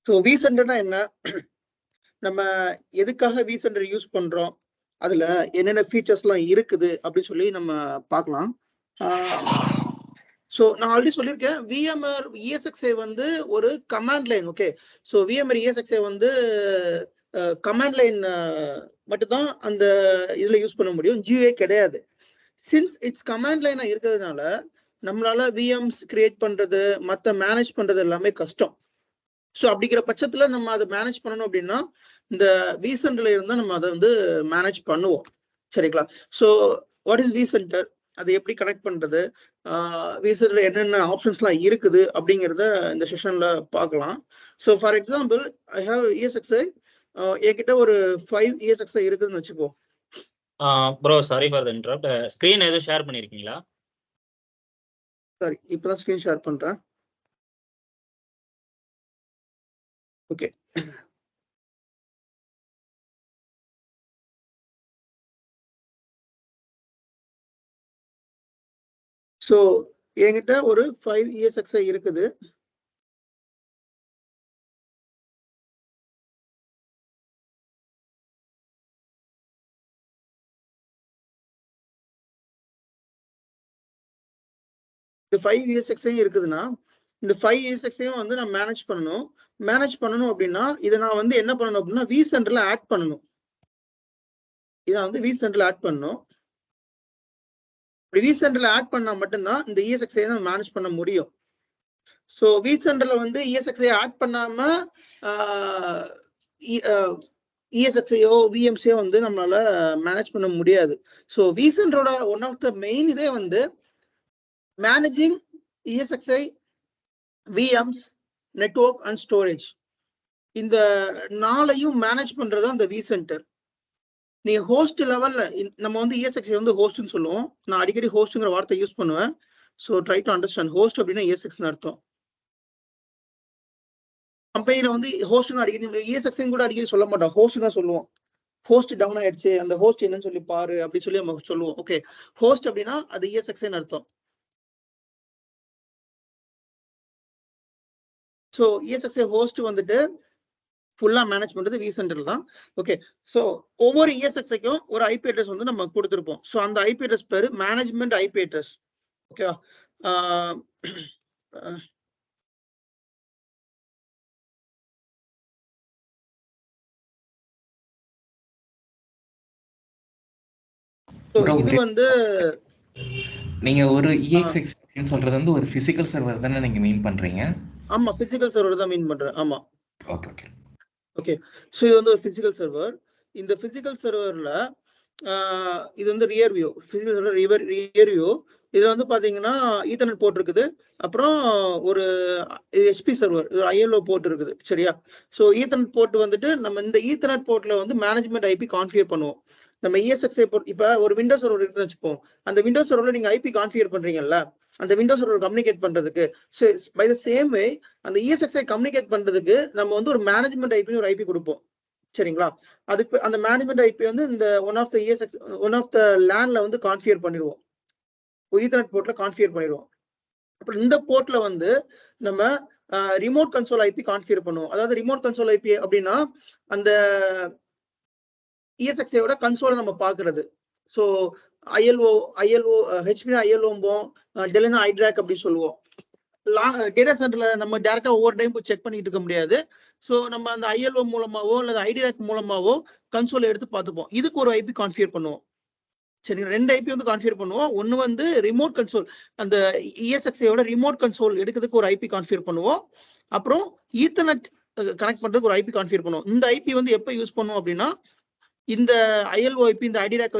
So vCenter என்ன, நம்ம எதுக்காக vCenter யூஸ் பண்றோம், அதுல என்னென்ன ஃபீச்சர்ஸ்லாம் இருக்குது அப்படின்னு சொல்லி நம்ம பார்க்கலாம். ஸோ நான் ஆல்ரெடி சொல்லியிருக்கேன், VMware ESXi வந்து ஒரு command line. Okay, so VMware ESXi வந்து கமாண்ட் லைன் மட்டும்தான் அந்த இதுல யூஸ் பண்ண முடியும், GUI கிடையாது. சின்ஸ் இட்ஸ் கமாண்ட் லைனா இருக்கிறதுனால நம்மளால VMs கிரியேட் பண்றது, மற்ற மேனேஜ் பண்றது எல்லாமே கஷ்டம். ஸோ அப்படிங்கிற பட்சத்துல நம்ம அதை மேனேஜ் பண்ணணும் அப்படின்னா இந்த vCenterல இருந்தா நம்ம அதை வந்து மேனேஜ் பண்ணுவோம். சரிங்களா? ஸோ வாட் இஸ் vCenter, அதை எப்படி கனெக்ட் பண்றது, vCenterல என்னென்ன ஆப்ஷன்ஸ்லாம் இருக்குது அப்படிங்கிறத இந்த செஷன்ல பார்க்கலாம். So for example, I have ESXi, என்கிட்ட ஒரு 5 ESXi இருக்குதுன்னு வச்சுப்போம். Bro sorry for the interrupt, screen ஏதோ ஷேர் பண்ணிருக்கீங்களா? சரி, இப்பதான் ஸ்கிரீன் ஷேர் பண்றேன். ஓகே, ஸோ என்கிட்ட ஒரு 5 ESXi இருக்குது. இந்த 5 ESXi இருக்குதுன்னா இந்த 5 ESXையும் வந்து நான் மேனேஜ் பண்ணணும் அப்படின்னா இதை நான் வந்து என்ன பண்ணணும் அப்படின்னா vCenterல ஆட் பண்ணணும். இதை வந்து vCenterல ஆட் பண்ணணும். vCenterல ஆட் பண்ணா மட்டும்தான் இந்த ESXi நம்ம மேனேஜ் பண்ண முடியும். ஸோ vCenterல வந்து ESXi ஆட் பண்ணாம ESXையோ VMCயோ வந்து நம்மளால மேனேஜ் பண்ண முடியாது. ஸோ vCenterோட ஒன் ஆஃப் த மெயின் இதே வந்து managing ESXi, VMs, network and storage. இந்த 4ஐயும் மேனேஜ் பண்றதா இந்த vCenter. நீங்க ஹோஸ்ட் லெவல்ல நம்ம வந்து ESXi வந்து ஹோஸ்ட்னு சொல்லுவோம். நான் அடிக்கடி ஹோஸ்ட்ங்கிற வார்த்தை யூஸ் பண்ணுவேன். So try to understand. Host அப்படின்னா ESXன்னு அர்த்தம். கம்பெனில வந்து ஹோஸ்ட் அடிக்கடி ESXன்னு கூட அடிக்கடி சொல்ல மாட்டோம், ஹோஸ்ட் தான் சொல்லுவோம். ஹோஸ்ட் டவுன் ஆயிடுச்சு, அந்த ஹோஸ்ட் என்னன்னு சொல்லி பாரு அப்படி சொல்லி நம்ம சொல்லுவோம். ஓகே, ஹோஸ்ட் அப்படின்னா அது ESXன்னு அர்த்தம். ஸோ ESXi ஹோஸ்ட் வந்துட்டு ஃபுல்லா மேனேஜ் பண்றது vCenter தான். ஓகே, ஸோ ஒவ்வொரு ESXiக்கும் ஒரு ஐபி அட்ரஸ் வந்து நம்ம கொடுத்துருப்போம். ஸோ அந்த ஐபி அட்ரஸ் பேரு மேனேஜ்மெண்ட் ஐபி அட்ரஸ். ஓகேவா? இது வந்து நீங்க ஒரு ESXi சொல்றது வந்து ஒரு பிசிக்கல் சர்வர் தானே நீங்க மீன் பண்றீங்க? ஆமா, பிசிக்கல் சர்வர் தான் மீன் பண்றேன். ஆமா, ஓகே ஓகே ஓகே. ஸோ இது வந்து ஒரு பிசிக்கல் சர்வர். இந்த பிசிக்கல் சர்வர்ல இது வந்து rear view. Physical server rear view. இதுல வந்து பாத்தீங்கன்னா ஈத்தர்நெட் போர்ட் இருக்குது, அப்புறம் ஒரு HP சர்வர், ILO போர்ட் இருக்குது. சரியா? ஸோ ஈத்தர்நெட் போர்ட் வந்துட்டு நம்ம இந்த ஈத்தர்நெட் போர்ட்ல வந்து மேனேஜ்மெண்ட் ஐபி கான்ஃபிகர் பண்ணுவோம். நம்ம ESXi போர்ட் இப்ப ஒரு விண்டோஸ் சர்வர் இருக்குன்னு வச்சுப்போம். அந்த விண்டோஸ் சர்வர்ல நீங்க ஐபி கான்ஃபிகர் பண்றீங்கல்ல, அந்த விண்டோஸ் சர்வர் கம்யூனிகேட் பண்றதுக்கு பை த சேம் வே அந்த ESXi கம்யூனிகேட் பண்றதுக்கு நம்ம வந்து ஒரு மேனேஜ்மெண்ட் ஐபி ஒரு ஐபி கொடுப்போம். சரிங்களா? அதுக்கு அந்த மேனேஜ்மெண்ட் ஐபி வந்து இந்த ஒன் ஆஃப் த லேன்ல வந்து கான்ஃபிகர் பண்ணிடுவோம், ஈத்தர்நெட் போர்ட்ல கான்ஃபிகர் பண்ணிடுவோம். அப்புறம் இந்த போர்ட்ல வந்து நம்ம ரிமோட் கன்சோல் ஐபி கான்ஃபிகர் பண்ணுவோம். அதாவது ரிமோட் கன்சோல் ஐபி அப்படின்னா அந்த ESXiயோட கன்சோலை நம்ம பாக்குறது. ஸோ ILO HP ILOம்போம், டெல்னா ஐட்ராக் அப்படி சொல்லுவோம். டேட்டா சென்டர்ல நம்ம டேரக்டா ஒவ்வொரு டைம் போய் செக் பண்ணிட்டு இருக்க முடியாது. ஸோ நம்ம அந்த ILO மூலமாவோ அல்லது ஐட்ராக் மூலமாவோ கன்சோலை எடுத்து பார்த்துப்போம். இதுக்கு ஒரு ஐபி கான்ஃபிகர் பண்ணுவோம். சரிங்க, 2 ஐபி வந்து கான்ஃபிகர் பண்ணுவோம். ஒன்னு வந்து ரிமோட் கன்சோல், அந்த ESXiயோட ரிமோட் கன்சோல் எடுக்கிறதுக்கு ஒரு ஐபி கான்ஃபிகர் பண்ணுவோம். அப்புறம் ஈத்தர்நெட் கனெக்ட் பண்றதுக்கு ஒரு ஐபி கான்ஃபிகர் பண்ணுவோம். இந்த ஐபி வந்து எப்போ யூஸ் பண்ணுவோம் அப்படின்னா இந்த ILO ஐபி, இந்த ஐடிராக்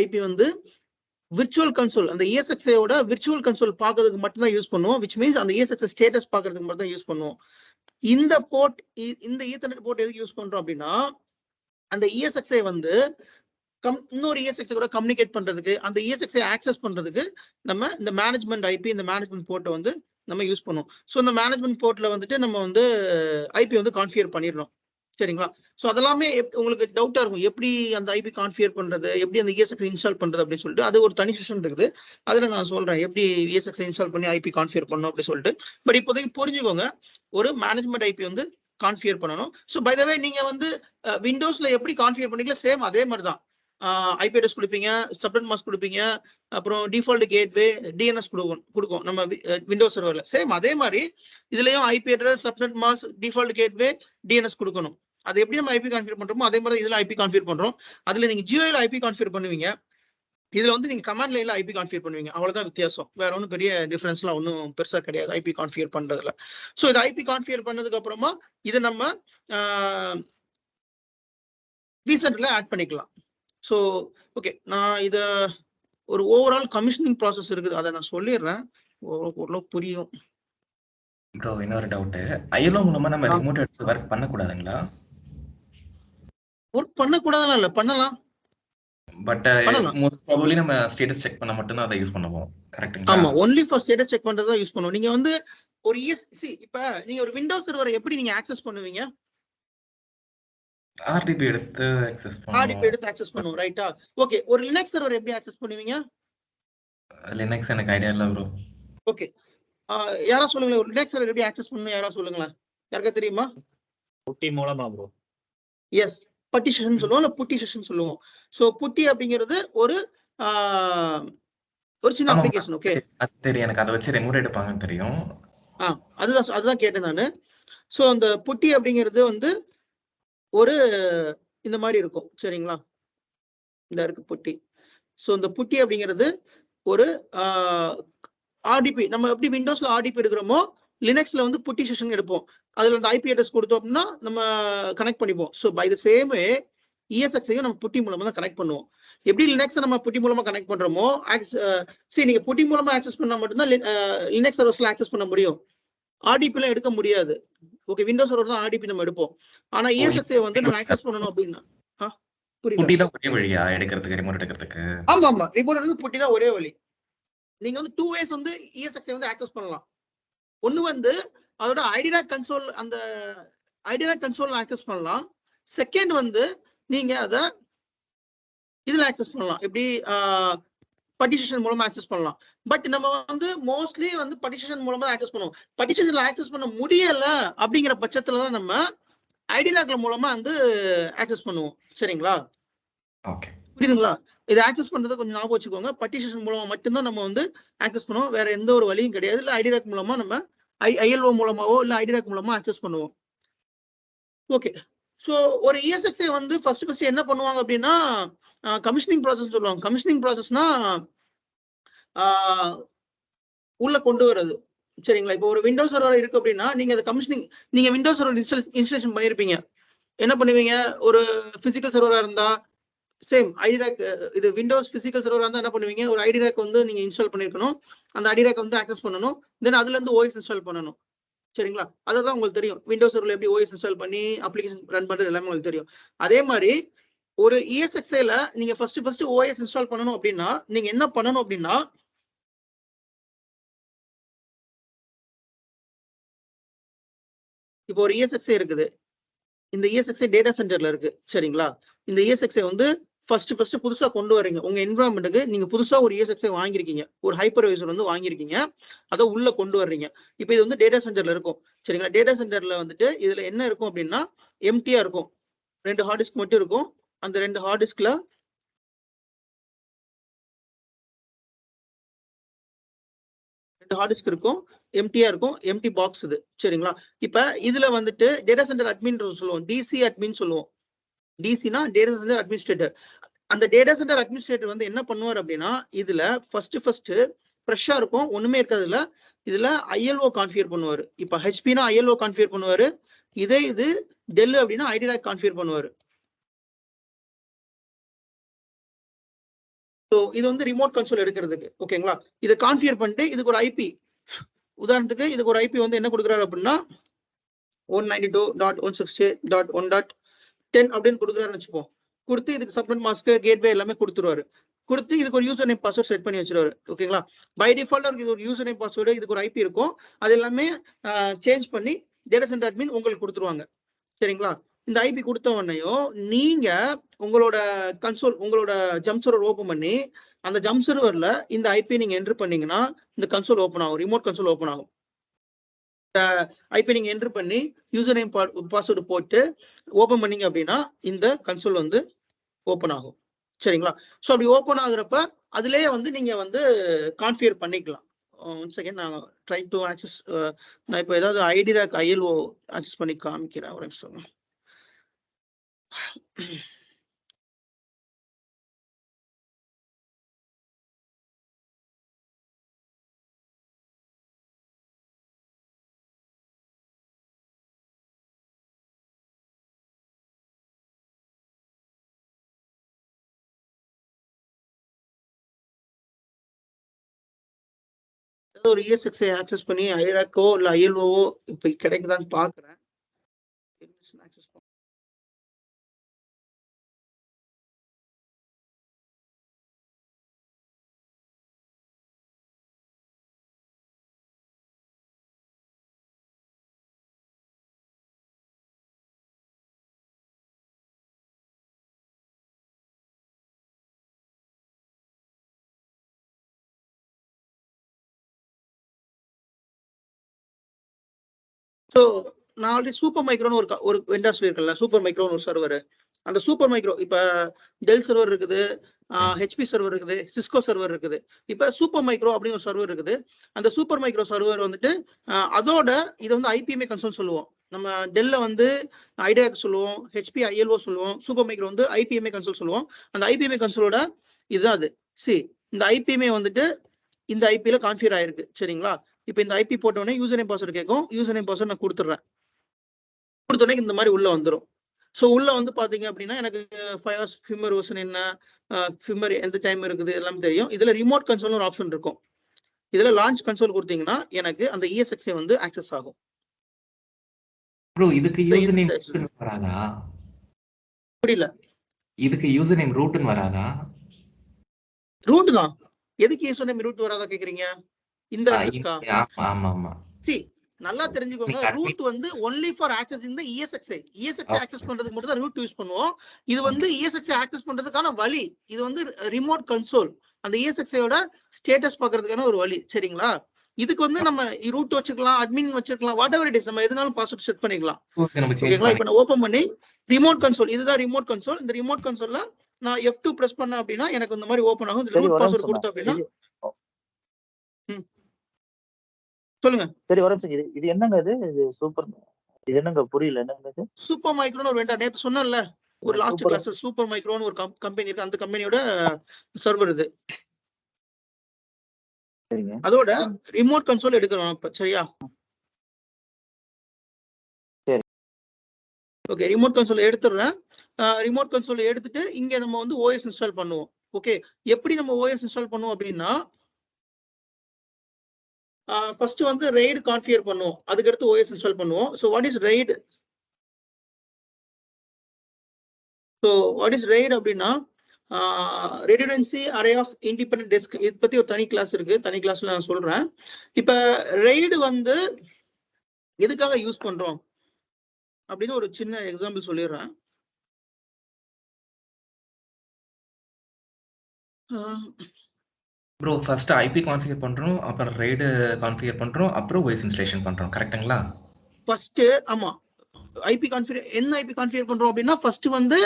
ஐபி வந்து விர்ச்சுவல் கன்சோல், அந்த ESXiயோட விர்ச்சுவல் கன்சோல் பார்க்கறதுக்கு மட்டும் தான் யூஸ் பண்ணுவோம். விச் மீன்ஸ் அந்த ESXi ஸ்டேட்டஸ் பார்க்கறதுக்கு மட்டும் தான் யூஸ் பண்ணுவோம். இந்த போர்ட், இந்த ஈத்தர்நெட் போர்ட் எதுக்கு யூஸ் பண்றோம் அப்படின்னா அந்த ESXi வந்து இன்னொரு ESXi கூட கம்யூனிகேட் பண்றதுக்கு, அந்த ESXi ஆக்சஸ் பண்றதுக்கு நம்ம இந்த மேனேஜ்மெண்ட் ஐபி, இந்த மேனேஜ்மெண்ட் போர்ட்டை வந்து நம்ம யூஸ் பண்ணுவோம். ஸோ இந்த மேனேஜ்மெண்ட் போர்ட்ல வந்துட்டு நம்ம வந்து ஐபி வந்து கான்ஃபிகர் பண்ணிடணும். சரிங்களா? ஸோ அதெல்லாமே உங்களுக்கு டவுட்டா இருக்கும், எப்படி அந்த ஐபி கான்ஃபிகர் பண்றது, எப்படி அந்த ESXi இன்ஸ்டால் பண்றது அப்படின்னு சொல்லிட்டு அது ஒரு தனி செஷன் இருக்குது. அதுல நான் சொல்றேன் எப்படி ESXi இன்ஸ்டால் பண்ணி ஐபி கான்ஃபிகர் பண்ணணும் அப்படின்னு சொல்லிட்டு. பட் இப்போதைக்கு புரிஞ்சுக்கோங்க, ஒரு மேனேஜ்மெண்ட் ஐபி வந்து கான்ஃபிகர் பண்ணணும். ஸோ பை த வே நீங்க வந்து விண்டோஸ்ல எப்படி கான்ஃபிகர் பண்ணீங்களோ சேம் அதே மாதிரி தான். ஐபி அட்ரஸ் கொடுப்பீங்க, சப்நெட் மாஸ்க் கொடுப்பீங்க, அப்புறம் டிஃபால்ட் கேட்வே, டிஎன்எஸ் கொடுக்கும் நம்ம விண்டோஸ் சர்வர்ல. சேம் அதே மாதிரி இதுலயும் IP address, subnet mask, default gateway, DNS கொடுக்கணும். அது எப்படி நம்ம ஐபி கான்ஃபிகர் பண்றோமோ அதே மாதிரி இதுல ஐபி கான்ஃபிகர் பண்றோம். அதுல நீங்க ஜியோல ஐபி கான்ஃபிகர் பண்ணுவீங்க, இதுல வந்து நீங்க கமாண்ட் லைன்ல ஐபி கான்ஃபிகர் பண்ணுவீங்க. அவ்வளவுதான் வித்தியாசம். வேற ஒன்றும் பெரிய டிஃபரன்ஸ்லாம் ஒன்றும் பெருசா கிடையாது ஐபி கான்ஃபிகர் பண்றதுல. ஸோ இது ஐபி கான்ஃபிகர் பண்ணதுக்கு அப்புறமா இதை நம்ம vCenter ஆட் பண்ணிக்கலாம். ஸோ ஓகே, நான் இத ஒரு ஓவரால் கமிஷனிங் ப்ராசஸ் இருக்குது, அதை நான் சொல்லிடுறேன், ஓரளவு புரியும். ப்ரோ இன்னொரு டவுட், ஐஎல்ஓ மூலமா நம்ம ரிமோட் எடுத்து ஒர்க் பண்ணக்கூடாதுங்களா? ஒர்க் பண்ணக்கூடாதுலாம் இல்லை, பண்ணலாம். பட் மோஸ்ட் ப்ராபபிலி நம்ம ஸ்டேட்டஸ் செக் பண்ண மட்டும் தான் அதை யூஸ் பண்ணுவோம், கரெக்ட்டுங்களா? ஆமா, ஒன்லி ஃபார் ஸ்டேட்டஸ் செக் பண்றது தான் யூஸ் பண்ணுவோம். நீங்க வந்து ஒரு இப்ப நீங்க ஒரு விண்டோஸ் சர்வரை எப்படி நீங்க ஆக்சஸ் பண்ணுவீங்க? ஆர்டிபி எடுத்து ஆக்சஸ் பண்ணுவோம். ஆர்டிபி எடுத்து ஆக்சஸ் பண்ணுவோம், ரைட்டா? ஓகே, ஒரு லினக்ஸ் சர்வர் எப்படி ஆக்சஸ் பண்ணுவீங்க? லினக்ஸ் எனக்கு ஐடியா இல்ல ப்ரோ. ஓகே, யாரா சொல்லுங்களேன், ஒரு லினக்ஸ் சர்வர் எப்படி ஆக்சஸ் பண்ணணும், யாரா சொல்லுங்களேன், யாருக்கா தெரியுமா? புட்டி மூலமா ப்ரோ. எஸ், பட்டி செஷன் சொல்லுவோம், இல்ல புட்டி செஷன் சொல்லுவோம். ஸோ புட்டி அப்படிங்கிறது ஒரு சின்ன அப்ளிகேஷன். ஓகே, அது தெரியும் எனக்கு, அதை வச்சு ரிமோட் எடுப்பாங்கன்னு தெரியும். அதுதான் கேட்டேன் நானு. ஸோ அந்த புட்டி அப்படிங்கிறது வந்து ஒரு இந்த மாதிரி இருக்கும், சரிங்களா? இந்த இருக்கு புட்டி. ஸோ இந்த புட்டி அப்படிங்கிறது ஒரு ஆர்டிபி, நம்ம எப்படி விண்டோஸ்ல ஆர்டிபி எடுக்கிறோமோ லினக்ஸ்ல வந்து புட்டி செஷன் எடுப்போம். அதுல அந்த ஐபி அட்ரஸ் கொடுத்தோம் அப்படின்னா நம்ம கனெக்ட் பண்ணிப்போம். So by the same way இஎஸ்எக்ஸையும் நம்ம புட்டி மூலமா தான் கனெக்ட் பண்ணுவோம். எப்படி லினக்ஸ் நம்ம புட்டி மூலமா கனெக்ட் பண்றோமோ, நீங்க புட்டி மூலமா ஆக்சஸ் பண்ணா மட்டும்தான் லினக்ஸ் சர்வர்ஸ்ல ஆக்சஸ் பண்ண முடியும், ஆர்டிபி எல்லாம் எடுக்க முடியாது. ஓகே, விண்டோஸ் சர்வர் தான் ஆர்டிபி நம்ம எடுப்போம். ஆனா இஎஸ்எக்ஸை வந்து நம்ம ஆக்சஸ் பண்ணணும் அப்படின்னா புட்டி தான் ஒரே வழியா எடுக்கிறதுக்கு, ரிமோட் எடுக்கிறதுக்கு? ஆமா, ரிமோட் எடுத்து புட்டி தான் ஒரே வழி. நீங்க வந்து 2 ways வந்து இஎஸ்எக்ஸை வந்து ஆக்சஸ் பண்ணலாம். ஒன்னு வந்து அதோட ஐடிராக் கன்சோல், அந்த ஐடிராக் கன்சோல் ஆக்சஸ் பண்ணலாம். செகண்ட் வந்து நீங்க அத இதுல ஆக்சஸ் பண்ணலாம், எப்படி பட்டிஷன் மூலமா ஆக்சஸ் பண்ணலாம். பட் நம்ம வந்து மோஸ்ட்லி வந்து பட்டிஷன் மூலமா ஆக்சஸ் பண்ணுவோம். பட்டிஷன்ல ஆக்சஸ் பண்ண முடியல அப்படிங்கிற பட்சத்துல தான் நம்ம ஐடிராக்ல மூலமா வந்து ஆக்சஸ் பண்ணுவோம், சரிங்களா? ஓகே, புரியுதுங்களா? இதை ஆக்சஸ் பண்றதை கொஞ்சம் ஞாபகம் வச்சுக்கோங்க. பட்டிஷன் மூலமா மட்டும்தான் நம்ம வந்து ஆக்சஸ் பண்ணுவோம், வேற எந்த ஒரு வழியும் கிடையாது. இல்ல ஐடிராக் மூலமா நம்ம ஐஎல்ஓ மூலமாவோ இல்ல ஐடிராக் மூலமா ஆக்சஸ் பண்ணுவோம். ஓகே, ஸோ ஒரு இஎஸ்எக்ஸை வந்து ஃபர்ஸ்ட் என்ன பண்ணுவாங்க அப்படின்னா கமிஷனிங் ப்ராசஸ் சொல்லுவாங்க. கமிஷனிங் ப்ராசஸ்னா உள்ள கொண்டு வர்றது, சரிங்களா? இப்போ ஒரு விண்டோஸ் சர்வர் இருக்கு அப்படின்னா நீங்க அதை நீங்க விண்டோஸ் சர்வர் இன்ஸ்டாலேஷன் பண்ணிருப்பீங்க. என்ன பண்ணுவீங்க, ஒரு பிசிக்கல் சர்வரா இருந்தா சேம் ஐடிராக், இது விண்டோஸ் பிசிக்கல் சர்வரா இருந்தா என்ன பண்ணுவீங்க, ஒரு ஐடிராக் வந்து நீங்க இன்ஸ்டால் பண்ணிருக்கணும், அந்த ஐடிராக் வந்து ஆக்சஸ் பண்ணணும், தென் அதுல இருந்து ஓஎஸ் இன்ஸ்டால் பண்ணணும், சரிங்களா? அதான் உங்களுக்கு தெரியும், விண்டோஸ் சர்வர்ல எப்படி ஓஎஸ் இன்ஸ்டால் பண்ணி அப்ளிகேஷன் ரன் பண்றது எல்லாமே உங்களுக்கு தெரியும். அதே மாதிரி ஒரு இஎஸ்எக்ஸ்ஐல நீங்க ஃபர்ஸ்ட் ஓஎஸ் இன்ஸ்டால் பண்ணணும் அப்படின்னா நீங்க என்ன பண்ணணும் அப்படின்னா, இப்போ ஒரு இஎஸ்எக்ஸ்ஐ இருக்குது, இந்த இஎஸ்எக்ஸ்ஐ டேட்டா சென்டர்ல இருக்கு, சரிங்களா? இந்த இஎஸ்எக்ஸ்ஐ வந்து ஃபர்ஸ்ட் புதுசா கொண்டு வரீங்க உங்க என்விரான்மெண்ட்டுக்கு. நீங்க புதுசா ஒரு இஎஸ்எக்ஸ்ஐ வாங்கிருக்கீங்க, ஒரு ஹைப்பர்வைசர் வந்து வாங்கிருக்கீங்க, அதை உள்ள கொண்டு வர்றீங்க. இப்போ இது வந்து டேட்டா சென்டர்ல இருக்கும், சரிங்களா? டேட்டா சென்டர்ல வந்துட்டு இதுல என்ன இருக்கும் அப்படின்னா எம்டியா இருக்கும், 2 ஹார்ட் டிஸ்க் மட்டும் இருக்கும். அந்த 2 ஹார்ட் டிஸ்க்ல இருக்கும், எம்டியா இருக்கும், எம்டி பாக்ஸ் இது, சரிங்களா? இப்ப இதுல வந்துட்டு டேட்டா சென்டர் அட்மின் சொல்லுவோம், டிசி அட்மின் சொல்லுவோம். டிசினா டேட்டா சென்டர் அட்மினிஸ்ட்ரேட்டர். அந்த டேட்டா சென்டர் அட்மினிஸ்ட்ரேட்டர் வந்து என்ன பண்ணுவார் அப்படின்னா இதுல ஃபர்ஸ்ட் ஃப்ரெஷ்ஷா இருக்கும், ஒண்ணுமே இருக்காதுல. இதுல ஐஎல்ஓ கான்ஃபிகர் பண்ணுவாரு. இப்ப ஹெச்பினா ஐஎல்ஓ கான்ஃபிகர் பண்ணுவாரு, இது டெல் அப்படின்னா ஐடிராக் கான்ஃபிகர் பண்ணுவாரு. ஸோ இது வந்து ரிமோட் கன்சோல் எடுக்கிறதுக்கு, ஓகேங்களா? இதை கான்ஃபிகர் பண்ணிட்டு இதுக்கு ஒரு ஐபி, உதாரணத்துக்கு இதுக்கு ஒரு ஐபி வந்து என்ன கொடுக்குறாரு அப்படின்னா 192.168.1.10 அப்படின்னு கொடுக்குறாருன்னு வச்சுப்போம். கொடுத்து இதுக்கு சப்நெட் மாஸ்க், கேட்வே எல்லாமே கொடுத்துருவாரு. கொடுத்து இதுக்கு ஒரு யூசர் நேம் பாஸ்வேர்ட் செட் பண்ணி வச்சிருவாரு, ஓகேங்களா? பை டிஃபால்ட் இது ஒரு யூசர் நேம் பாஸ்வேர்டு, இதுக்கு ஒரு ஐபி இருக்கும், அது எல்லாமே சேஞ்ச் பண்ணி டேட்டா சென்டர் அட்மின் உங்களுக்கு கொடுத்துருவாங்க, சரிங்களா? இந்த ஐபி கொடுத்த உடனேயும் நீங்க உங்களோட கன்சோல், உங்களோட ஜம்ப் சர்வர் ஓப்பன் பண்ணி அந்த ஜம்ப் சர்வர்ல இந்த ஐபி நீங்க என்டர் பண்ணீங்கன்னா இந்த கன்சோல் ஓப்பன் ஆகும், ரிமோட் கன்சோல் ஓப்பன் ஆகும். ஐபி நீங்க என்ட்ரு பண்ணி யூசர் நேம் பாஸ்வேர்டு போட்டு ஓபன் பண்ணீங்க அப்படின்னா இந்த கன்சோல் வந்து ஓப்பன் ஆகும். சரிங்களா? ஸோ அப்படி ஓப்பன் ஆகுறப்ப அதுலேயே வந்து நீங்க வந்து கான்ஃபிகர் பண்ணிக்கலாம். ஒன் செகண்ட் நான் ட்ரை டு ஆக்சஸ். நான் இப்போ ஏதாவது ஐடி ரேக் ஐஎல்ஓ ஆக்சஸ் பண்ணி காமிக்கிறேன் ஒரு நிமிஷம். ஒரு ESXi ஆக்சஸ் பண்ணி ஐராக்கோ இல்ல ஐஎல்ஓவோ இப்ப கிடைக்குதான்னு பாக்குறேன். ஸோ நான் ஆல்ரெடி சூப்பர் மைக்ரோன்னு ஒரு வெண்டர் சொல்லியிருக்கேன்ல, சூப்பர் மைக்ரோன்னு ஒரு சர்வர். அந்த சூப்பர் மைக்ரோ இப்ப டெல் சர்வர் இருக்குது, ஹெச்பி சர்வர் இருக்குது, சிஸ்கோ சர்வர் இருக்குது. இப்ப சூப்பர் மைக்ரோ அப்படின்னு ஒரு சர்வர் இருக்குது. அந்த சூப்பர் மைக்ரோ சர்வர் வந்துட்டு அதோட இது வந்து ஐபிஎம்ஏ கன்சோல் சொல்லுவோம். நம்ம டெல்ல வந்து ஐடியாக் சொல்லுவோம், ஹெச்பி ஐஎல்ஓ சொல்லுவோம், சூப்பர் மைக்ரோ வந்து ஐபிஎம்ஏ கன்சோல் சொல்லுவோம். அந்த ஐபிஎம்ஏ கன்சோலோட இதுதான் அது. இந்த ஐபிஎம்ஏ வந்துட்டு இந்த ஐபில கான்ஃபிகர் ஆயிருக்கு. சரிங்களா? இப்போ இந்த ஐபி போட்டோடனே யூசர் நேம் பாஸ்வேர்டு கேட்கும். யூசர் நேம் பாஸ்வேர்டு நான் கொடுத்துட்றேன். கொடுத்தோடனே இந்த மாதிரி உள்ள வந்துடும். ஸோ உள்ள வந்து பாத்தீங்க அப்படின்னா எனக்கு ஃபயர்ஸ் ஃபிம்மர் வெர்ஷன் என்ன, ஃபிம்மர் எந்த டைம் இருக்குது எல்லாம் தெரியும். இதுல ரிமோட் கன்சோல்னு ஒரு ஆப்ஷன் இருக்கும். இதுல லான்ச் கன்சோல் கொடுத்தீங்கன்னா எனக்கு அந்த ESXi வந்து ஆக்சஸ் ஆகும். ப்ரோ இதுக்கு யூசர் நேம் வராதா? புரியல. இதுக்கு யூசர் நேம் ரூட்னு வராதா? ரூட் தான். எதுக்கு யூசர் நேம் ரூட் வராதா கேக்குறீங்க? இந்த ஆமா ஆமா. சி நல்லா தெரிஞ்சுக்கோங்க, ரூட் வந்து ஒன்லி ஃபார் ஆக்சஸ் இந்த ESXi. ESXi ஆக்சஸ் பண்றதுக்கு மட்டும் தான் ரூட் யூஸ் பண்ணுவோம். இது வந்து ESXi ஆக்சஸ் பண்றதுக்கான வழி. இது வந்து ரிமோட் கன்சோல். அந்த ESXiயோட ஸ்டேட்டஸ் பாக்குறதுக்கான ஒரு வழி. சரிங்களா? இதுக்கு வந்து நம்ம ரூட் வச்சுக்கலாம், அட்மின் வச்சுக்கலாம், வாட் எவர் இட் இஸ், நம்ம எதுனாலும் பாஸ்வேர்ட் செட் பண்ணிக்கலாம். ஓகேங்களா? இப்போ நான் ஓபன் பண்ணி ரிமோட் கன்சோல், இதுதான் ரிமோட் கன்சோல். இந்த ரிமோட் கன்சோல்ல நான் F2 பிரஸ் பண்ணேன் அப்படின்னா எனக்கு இந்த மாதிரி ஓபன் ஆகும். ரூட் பாஸ்வேர்ட் கொடுத்தோம் அப்படின்னா சொல்லுங்க. சரி வர இது என்னங்க இது சூப்பர், இது என்னங்க புரியல என்னங்க இது? சூப்பர் மைக்ரோன்னு ஒரு வெண்டர் நேத்து சொன்னேன்ல, ஒரு லாஸ்ட் கிளாஸ் சூப்பர் மைக்ரோன்னு ஒரு கம்பெனி இருக்கு. அந்த கம்பெனியோட சர்வர் இது. சரிங்க. அதோட ரிமோட் கன்சோல் எடுக்கிறோம் இப்ப. சரியா? சரி. ஓகே, ரிமோட் கன்சோல் எடுத்துறேன். ரிமோட் கன்சோல் எடுத்துட்டு இங்க நம்ம வந்து OS இன்ஸ்டால் பண்ணுவோம். ஓகே, எப்படி நம்ம OS இன்ஸ்டால் பண்ணுவோம் அப்படின்னா ஃபர்ஸ்ட் வந்து RAID கான்ஃபிகர் பண்ணுவோம். அதுக்கு அடுத்து OS இன்ஸ்டால் பண்ணுவோம். So what is RAID? அப்படின்னா redundancy array of independent disk. இது பத்தி ஒரு தனி கிளாஸ் இருக்கு, தனி கிளாஸ்ல நான் சொல்றேன். இப்ப RAID வந்து எதுக்காக யூஸ் பண்றோம் அப்படின்னு ஒரு சின்ன எக்ஸாம்பிள் சொல்லிடுறேன். ப்ரோ ஃபர்ஸ்ட் ஐபி கான்ஃபிகர் பண்றோம், அப்புறம் RAID கான்ஃபிகர் பண்றோம், அப்புறம் OS இன்ஸ்டாலேஷன் பண்றோம். கரெக்ட்டுங்களா? ஃபர்ஸ்ட் ஆமா, ஐபி கான்ஃபிகர் என்ன ஐபி கான்ஃபிகர் பண்றோம் அப்படின்னா ஃபர்ஸ்ட் வந்து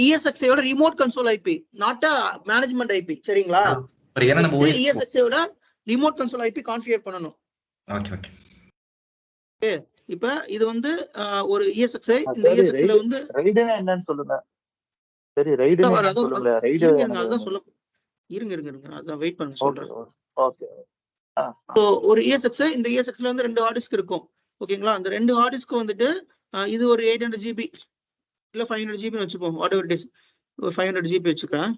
ESXiயோட remote console IP, not a management IP. சரிங்களா? ஏன்னா நம்ம ESXiயோட ரிமோட் கன்சோல் ஐபி கான்ஃபிகர் பண்ணனும். Okay okay. இப்போ இது வந்து ஒரு ESXi. இந்த ESXiல வந்து RAIDனா என்னன்னு சொல்லுங்க. சரி RAIDனா என்ன சொல்லுங்க. RAID அதான் சொல்ல. இருங்க அதான் வெயிட் பண்ண சொல்றேன். ஓகே. சோ ஒரு ESXi, இந்த ESXiல வந்து ரெண்டு ஹார்ட் டிஸ்க் இருக்கும். ஓகேங்களா? அந்த ரெண்டு ஹார்ட் டிஸ்க் வந்துட்டு இது ஒரு 800 GB இல்ல 500 GB ன்னு வெச்சுப்போம். Whatever it is, 500 GB வெச்சுக்கிறேன்.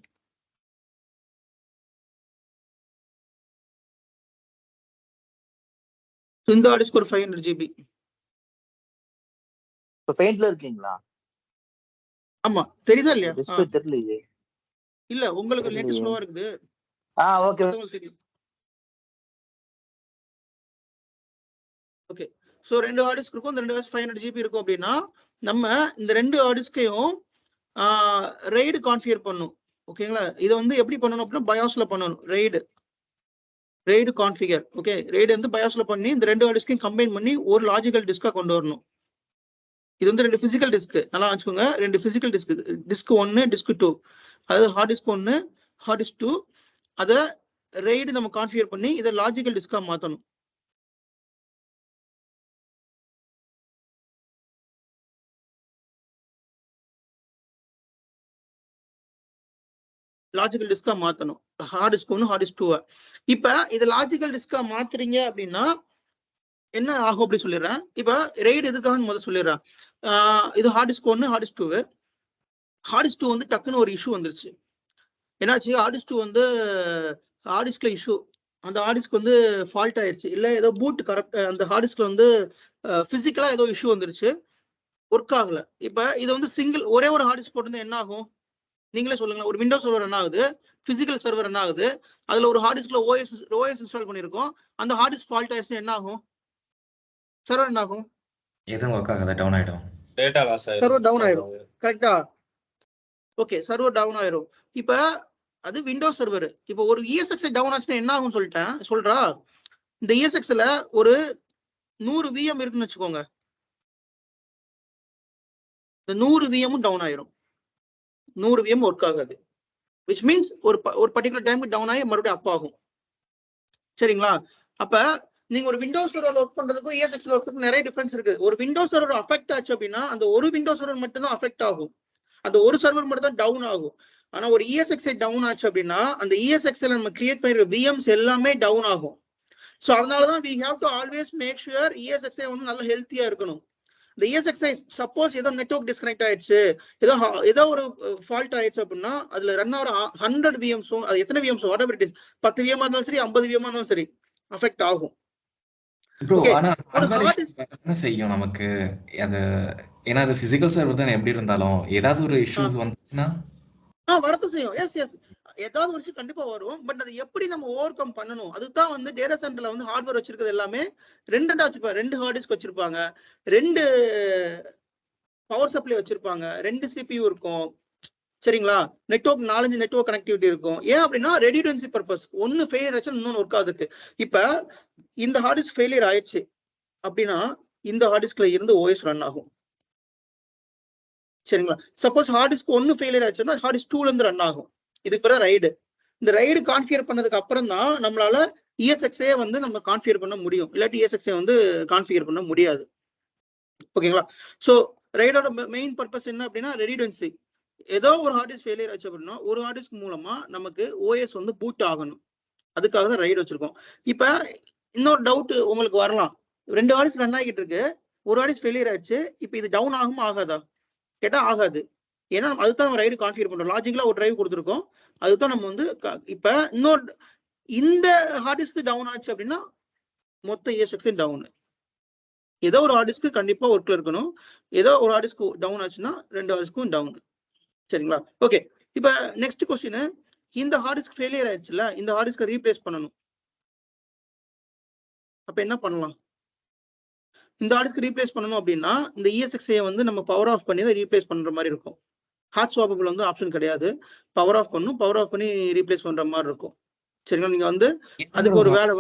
இந்த ஹார்ட் டிஸ்க் ஒரு 500 GB. இப்ப பெயிண்ட்ல இருக்கீங்களா? ஆமா, தெரியுதா இல்லையா? டிஸ்ப்ளே தெரியலையே. இல்ல உங்களுக்கு நெட் ஸ்லோவா இருக்குது. Okay okay. சோ ரெண்டு ஹார்ட் டிஸ்க் இருக்கும். இந்த ரெண்டு 500 GB இருக்கும் அப்படின்னா நம்ம இந்த ரெண்டு ஹார்ட் டிஸ்கையும் RAID கான்ஃபிகர் பண்ணனும். ஓகேங்களா? இது வந்து எப்படி பண்ணனும் அப்படின்னா பயோஸ்ல பண்ணனும். RAID RAID configure. Okay, RAID வந்து பயாஸ்ல பண்ணி இந்த ரெண்டு ஹார்ட் டிஸ்கையும் கம்பைன் பண்ணி ஒரு லாஜிக்கல் டிஸ்கா கொண்டு வரணும். இது வந்து ரெண்டு பிசிக்கல் டிஸ்க், நல்லா வச்சுக்கோங்க. ரெண்டு பிசிக்கல் டிஸ்க், டிஸ்க் 1 டிஸ்க் 2, அதாவது ஹார்ட் டிஸ்க் 1 ஹார்ட் டிஸ்க் 2, அதை RAID நம்ம கான்ஃபிகர் பண்ணி இதை லாஜிக்கல் டிஸ்கா மாத்தணும். லாஜிக்கல் டிஸ்கா மாத்தணும் ஹார்ட் டிஸ்க் 1 ஹார்ட் டிஸ்க் 2. இப்ப இது லாஜிக்கல் டிஸ்கா மாத்துறீங்க அப்படின்னா என்ன ஆகும் அப்படி சொல்லிடுறேன். இப்ப RAID எதுக்காக முதல்ல சொல்லிடுறேன். இது hard disk 1 hard disk 2. Hard disk 2 வந்து டக்குன்னு ஒரு இஷ்யூ வந்துருச்சு. என்னாச்சு, ஹார்ட் டிஸ்க் 2 வந்து ஹார்ட் டிஸ்க்ல இஷ்யூ, அந்த ஹார்ட் டிஸ்க் வந்து ஃபால்ட் ஆயிடுச்சு, இல்ல ஏதோ பூட் கரெக்ட், அந்த ஹார்ட் டிஸ்க்ல வந்து பிசிக்கலா ஏதோ இஷ்யூ வந்துருச்சு, ஒர்க் ஆகல. இப்ப இது வந்து சிங்கிள் ஒரே ஒரு ஹார்ட் டிஸ்க் போட்டு என்ன ஆகும் நீங்களே சொல்லுங்க. ஒரு விண்டோஸ் சர்வர் என்ன ஆகுது, பிசிக்கல் சர்வர் என்ன ஆகுது, அதுல ஒரு ஹார்ட் டிஸ்க்ல ஓஎஸ் இன்ஸ்டால் பண்ணிருக்கோம், அந்த ஹார்ட் டிஸ்க் ஃபால்ட் ஆயிடுச்சுன்னா என்ன ஆகும், சர்வர் என்ன ஆகும், எதுவும் ஒர்க் ஆகாத, டவுன் ஆயிடும், டேட்டா லாஸ் ஆயிடும், சர்வர் டவுன் ஆயிடும். கரெக்டா? ஓகே, சர்வர் டவுன் ஆயிரும். இப்ப அது விண்டோஸ் சர்வர். இப்ப ஒரு ESXi டவுன் ஆச்சுன்னா என்ன ஆகும் சொல்றா. இந்த ESXல ஒரு 100 VM இருக்குன்னு வச்சுக்கோங்க, இந்த 100 VM டவுன் ஆயிரும், 100 VM ஒர்க் ஆகாது. which means ஒரு பர்டிகுலர் டைம் டவுன் ஆகி மறுபடியும் அப் ஆகும். சரிங்களா? அப்ப நீங்க ஒரு விண்டோஸ் சர்வர் ஒர்க் பண்றதுக்கும் ESXல ஒர்க் பண்றதுக்கும் நிறைய டிஃபரன்ஸ் இருக்கு. ஒரு விண்டோஸ் சர்வர் அஃபெக்ட் ஆச்சு அப்படின்னா அந்த ஒரு விண்டோஸ் சர்வர் மட்டும் தான் அஃபெக்ட் ஆகும், அந்த ஒரு சர்வர் மட்டும் தான் டவுன் ஆகும். ஆனா ஒரு ESXi டவுன் ஆச்சு அப்படின்னா அந்த ESXல நம்ம கிரியேட் பண்ணிருக்க VMs எல்லாமே டவுன் ஆகும். சோ அதனாலதான் we have to always make sure ESXi வந்து நல்ல ஹெல்த்தியா இருக்கணும். இந்த ESXi சப்போஸ் ஏதோ நெட்வொர்க் டிஸ்கனெக்ட் ஆயிடுச்சு, ஏதோ ஒரு ஃபால்ட் ஆயிடுச்சு அப்படின்னா அதுல ரன் ஆகிற 100 VMs, அது எத்தனை VMs whatever it is, 10 VM இருந்தாலும் சரி 50 VM இருந்தாலும் சரி அஃபெக்ட் ஆகும். என்ன செய்யும் நமக்கு அது, ஏன்னா அது பிசிக்கல் சர்வர் தான், எப்படி இருந்தாலும் ஏதாவது ஒரு இஷ்யூஸ் வந்துச்சுன்னா வரது செய்யும். எஸ் எஸ் ஏதாவது ஒரு விஷயம் கண்டிப்பா வரும். பட் அது எப்படி நம்ம ஓவர் கம் பண்ணணும், அதுதான் வந்து டேட்டா சென்டர்ல வந்து ஹார்ட்வேர் வச்சிருக்கிறது எல்லாமே ரெண்டு வச்சிருப்பாங்க, 2 ஹார்ட் டிஸ்க் வச்சிருப்பாங்க, 2 பவர் சப்ளை வச்சிருப்பாங்க, 2 CPU இருக்கும். சரிங்களா? நெட்வொர்க் 4-5 நெட்வொர்க் கனெக்டிவிட்டி இருக்கும். ஏன் அப்படின்னா ரெடியூடன்சி பர்பஸ், ஒன்னு ஃபெயிலியர் ஆச்சு இன்னொன்னு ஒர்க் ஆகுதுக்கு. இப்ப இந்த ஹார்ட் டிஸ்க் ஃபெயிலியர் ஆயிடுச்சு அப்படின்னா இந்த ஹார்ட் டிஸ்க்ல இருந்து OS ரன் ஆகும். சரிங்களா? சப்போஸ் ஹார்ட் டிஸ்க் 1 ஃபெயிலியர் ஆச்சுன்னா ஹார்ட் டிஸ்க் 2ல இருந்து ரன் ஆகும். இதுக்கு பிறகு RAID. இந்த RAID கான்ஃபிகர் பண்ணதுக்கு அப்புறம் தான் நம்மளால ESXi வந்து நம்ம கான்ஃபிகர் பண்ண முடியும், இல்லாட்டி ESXi வந்து கான்ஃபிகர் பண்ண முடியாது. ஓகேங்களா? சோ RAIDோட மெயின் பர்பஸ் என்ன அப்படின்னா ரெடியூடன்சி. ஏதோ ஒரு ஹார்ட் டிஸ்க் ஃபெயிலியர் ஆச்சு அப்படின்னா ஒரு ஹார்ட் டிஸ்க் மூலமா நமக்கு OS வந்து பூட் ஆகணும், அதுக்காக தான் RAID வச்சிருக்கோம். இப்ப இன்னொரு டவுட் உங்களுக்கு வரலாம், 2 ஹார்ட் டிஸ்க் ரன் ஆகிட்டு இருக்கு, ஒரு ஹார்ட் டிஸ்க் ஃபெயிலியர் ஆயிடுச்சு, இப்ப இது டவுன் ஆகுமா ஆகாதா கேட்டா ஆகாது. ஏன்னா அதுதான் நம்ம RAID கான்ஃபிகர் பண்றோம், லாஜிக்கலா ஒரு டிரைவ் கொடுத்துருக்கோம், அதுதான் நம்ம வந்து இப்ப இன்னொரு இந்த ஹார்ட் டிஸ்க் டவுன் ஆச்சு அப்படின்னா மொத்த ESXi டவுன். ஏதோ ஒரு ஹார்ட் டிஸ்க் கண்டிப்பா ஒர்க்ல இருக்கணும், ஏதோ ஒரு ஹார்ட் டிஸ்க் டவுன் ஆச்சுன்னா 2 ஹார்ட் டிஸ்க்கும் டவுன். சரிங்களா? ஓகே, இப்ப நெக்ஸ்ட் क्वेश्चन, இந்த ஹார்ட் டிஸ்க் ஃபெயிலியர் ஆயிடுச்சுல, இந்த ஹார்ட் டிஸ்கை ரீப்ளேஸ் பண்ணணும். அப்ப என்ன பண்ணலாம்? இந்த ஹார்ட் டிஸ்க் ரீப்ளேஸ் பண்ணணும் அப்படின்னா இந்த ESXi வந்து நம்ம பவர் ஆஃப் பண்ணி தான் ரீப்ளேஸ் பண்ற மாதிரி இருக்கும். ஹாட் ஸ்வாப்பபிள் வந்து ஆப்ஷன் கிடையாது, பவர் ஆஃப் பண்ணணும், பவர் ஆஃப் பண்ணி ரீப்ளேஸ் பண்ற மாதிரி இருக்கும். சரிங்களா? நீங்க வந்து அதுக்கு ஒரு வேலை